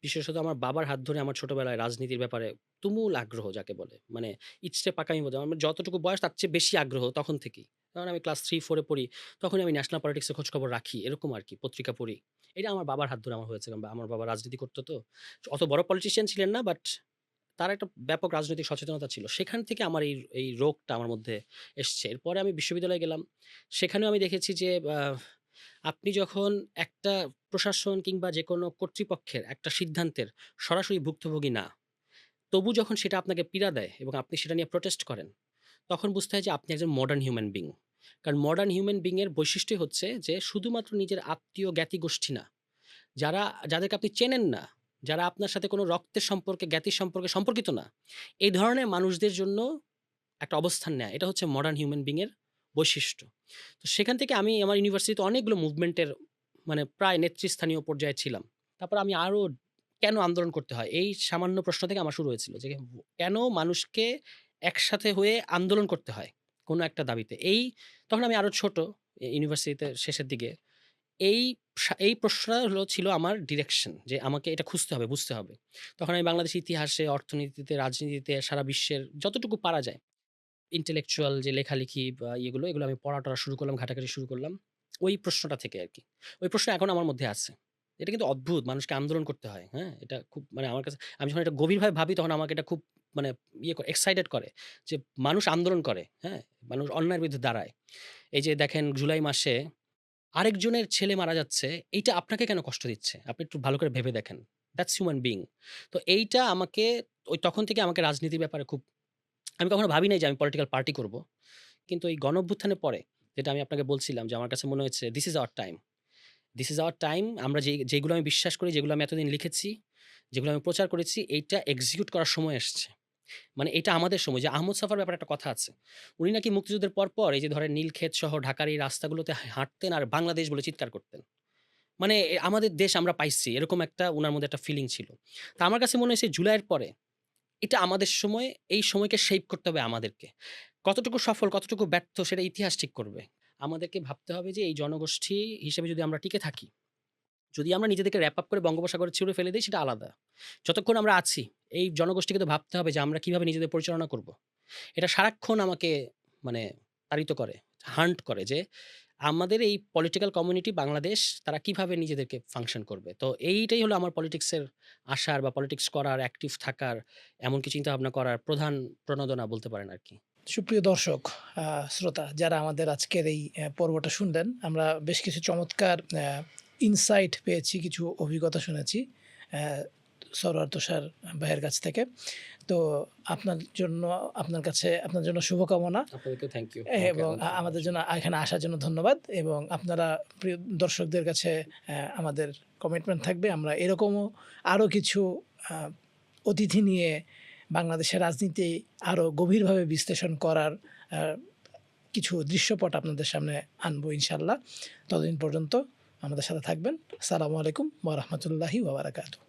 বিশেষত আমার বাবার হাত ধরে আমার ছোটবেলায় রাজনীতির ব্যাপারে তুমুল আগ্রহ যাকে বলে। মানে ইচড়ে পাকামি মতো। আমার যতটুকু বয়স তার চেয়ে বেশি আগ্রহ তখন থেকেই। কারণ আমি ক্লাস 3-4 এ পড়ি। তখনই আমি ন্যাশনাল পলিটিক্স এর খোঁজখবর রাখি। এরকম আরকি। পত্রিকা পড়ি। এটা আমার বাবার হাত ধরে আমার হয়েছে। কারণ আমার বাবা রাজনীতি করত তো। অত বড় পলিটিশিয়ান ছিলেন না বাট তার একটা ব্যাপক রাজনৈতিক সচেতনতা ছিল। সেখান থেকে আমার এই রোগটা আমার মধ্যে এসছে। এরপরে আমি বিশ্ববিদ্যালয়ে গেলাম। সেখানেও আমি দেখেছি যে আপনি যখন একটা প্রশাসন কিংবা যেকোনো কর্তৃপক্ষের একটা সিদ্ধান্তের সরাসরি ভুক্তভোগী না, তবু যখন সেটা আপনাকে পীড়া দেয় এবং আপনি সেটা নিয়ে প্রোটেস্ট করেন, তখন বুঝতে হয় যে আপনি একজন মডার্ন হিউম্যান বিং। কারণ মডার্ন হিউম্যান বিং এর বৈশিষ্ট্যই হচ্ছে যে শুধুমাত্র নিজের আত্মীয় জ্ঞাতি-গোষ্ঠী না যাদেরকে আপনি চেনেন না, যারা আপনার সাথে কোনো রক্তের সম্পর্কে, জ্ঞাতির সম্পর্কে সম্পর্কিত না, এই ধরনের মানুষদের জন্য একটা অবস্থান নেয়া। এটা হচ্ছে মডার্ন হিউম্যান বিং এর বৈশিষ্ট্য। তো সেখান থেকে আমি আমার ইউনিভার্সিটিতে অনেকগুলো মুভমেন্টের মানে প্রায় নেতৃস্থানীয় পর্যায়ে ছিলাম। তারপর আমি আরো কেন আন্দোলন করতে হয়? এই সামান্য প্রশ্ন থেকে আমার শুরু হয়েছিল যে কেন মানুষকে একসাথে হয়ে আন্দোলন করতে হয় কোনো একটা দাবিতে? তখন আমি আরো ছোট ইউনিভার্সিটিতে শেষের দিকে। এই এই প্রশ্নটা ছিল আমার ডিরেকশন যে আমাকে এটা খুঁজতে হবে, বুঝতে হবে। তখন আমি বাংলাদেশের ইতিহাসে, অর্থনীতিতে, রাজনীতিতে সারা বিশ্বের যতটুকু পারা যায় ইন্টেলেকচুয়াল যে লেখালেখি বা এগুলো আমি পড়া-টরা শুরু করলাম, ঘাটাঘাটি শুরু করলাম। ওই প্রশ্নটা থেকে আরকি। ওই প্রশ্ন এখনো আমার মধ্যে আছে। এটা কিন্তু অদ্ভুত মানুষকে আন্দোলন করতে হয়, হ্যাঁ? এটা খুব মানে আমার কাছে আমি যখন এটা গভীরভাবে ভাবি তখন আমাকে এটা খুব মানে এক্সাইটেড করে যে মানুষ আন্দোলন করে, হ্যাঁ? মানুষ অন্যায়ের বিরুদ্ধে দাঁড়ায়। এই যে দেখেন জুলাই মাসে আরেকজনের ছেলে মারা যাচ্ছে, এইটা আপনাকে কেন কষ্ট দিচ্ছে? আপনি একটু ভালো করে ভেবে দেখেন। That's human being. তো এইটা আমাকে তখন থেকে আমাকে রাজনীতির ব্যাপারে খুব আমি কখনো ভাবি নাই যে আমি পলিটিক্যাল পার্টি করব। কিন্তু এই গণঅভ্যুত্থানের পরে যেটা আমি আপনাকে বলছিলাম যে আমার কাছে মনে হয়েছে this is our time. This is our time আমরা যেগুলো আমি বিশ্বাস করি, যেগুলো আমি এতদিন লিখেছি, যেগুলো আমি প্রচার করেছি, এইটা এক্সিকিউট করার সময় এসছে। মানে এটা আমাদের সময় যে আহমদ ছফার ব্যাপারে একটা কথা আছে। উনি নাকি মুক্তিযুদ্ধের পরপর এই যে ধরেন নীলক্ষেত সহ ঢাকার এই রাস্তাগুলোতে হাঁটতেন আর বাংলাদেশ বলে চিৎকার করতেন। মানে আমাদের দেশ আমরা পাইছি এরকম একটা উনার মধ্যে একটা ফিলিং ছিল। তো আমার কাছে মনে হয়েছে জুলাইয়ের পরে এটা আমাদের সময়, এই সময়কে শেইপ করতে হবে আমাদেরকে। কতটুকু সফল, কতটুকু ব্যর্থ সেটা ইতিহাস ঠিক করবে। আমাদেরকে ভাবতে হবে যে এই জনগোষ্ঠী হিসেবে যদি আমরা টিকে থাকি, যদি আমরা নিজেদেরকে র‍্যাপ আপ করে বঙ্গোপসাগরে ছুঁড়ে ফেলে দেই সেটা আলাদা। যতক্ষণ আমরা আছি, এই জনগোষ্ঠীকে তো ভাবতে হবে যে আমরা কিভাবে নিজেদের পরিচালনা করব। এটা সারাক্ষণ আমাকে মানে তাড়িত করে, হান্ট করে যে আমাদের এই পলিটিক্যাল কমিউনিটি বাংলাদেশ তারা কিভাবে নিজেদেরকে ফাংশন করবে। তো এইটাই হলো আমার পলিটিক্সের আসার বা পলিটিক্স করার, অ্যাক্টিভ থাকার, এমনকি চিন্তাভাবনা করার প্রধান প্রণোদনা বলতে পারেন আরকি। সুপ্রিয় দর্শক, শ্রোতা যারা আমাদের আজকের এই পর্বটা শুনলেন, আমরা বেশ কিছু চমৎকার ইনসাইট পেয়েছি, কিছু অভিজ্ঞতা শুনেছি সরোয়ার তুষার ভাইয়ের কাছ থেকে। তো আপনার জন্য শুভকামনা আপনাদেরকেও থ্যাংক ইউ। এবং আমাদের জন্য এখানে আসার জন্য ধন্যবাদ। এবং আপনারা প্রিয় দর্শকদের কাছে আমাদের কমিটমেন্ট থাকবে আমরা এরকমও আরও কিছু আ অতিথি নিয়ে বাংলাদেশের রাজনীতি আরও গভীরভাবে বিশ্লেষণ করার আ কিছু দৃশ্যপট আপনাদের সামনে আনবো ইনশাআল্লাহ। ততদিন পর্যন্ত আমাদের সাথে থাকবেন। আসসালামু আলাইকুম ওয়া রাহমাতুল্লাহি ওয়া বারাকাতুহু।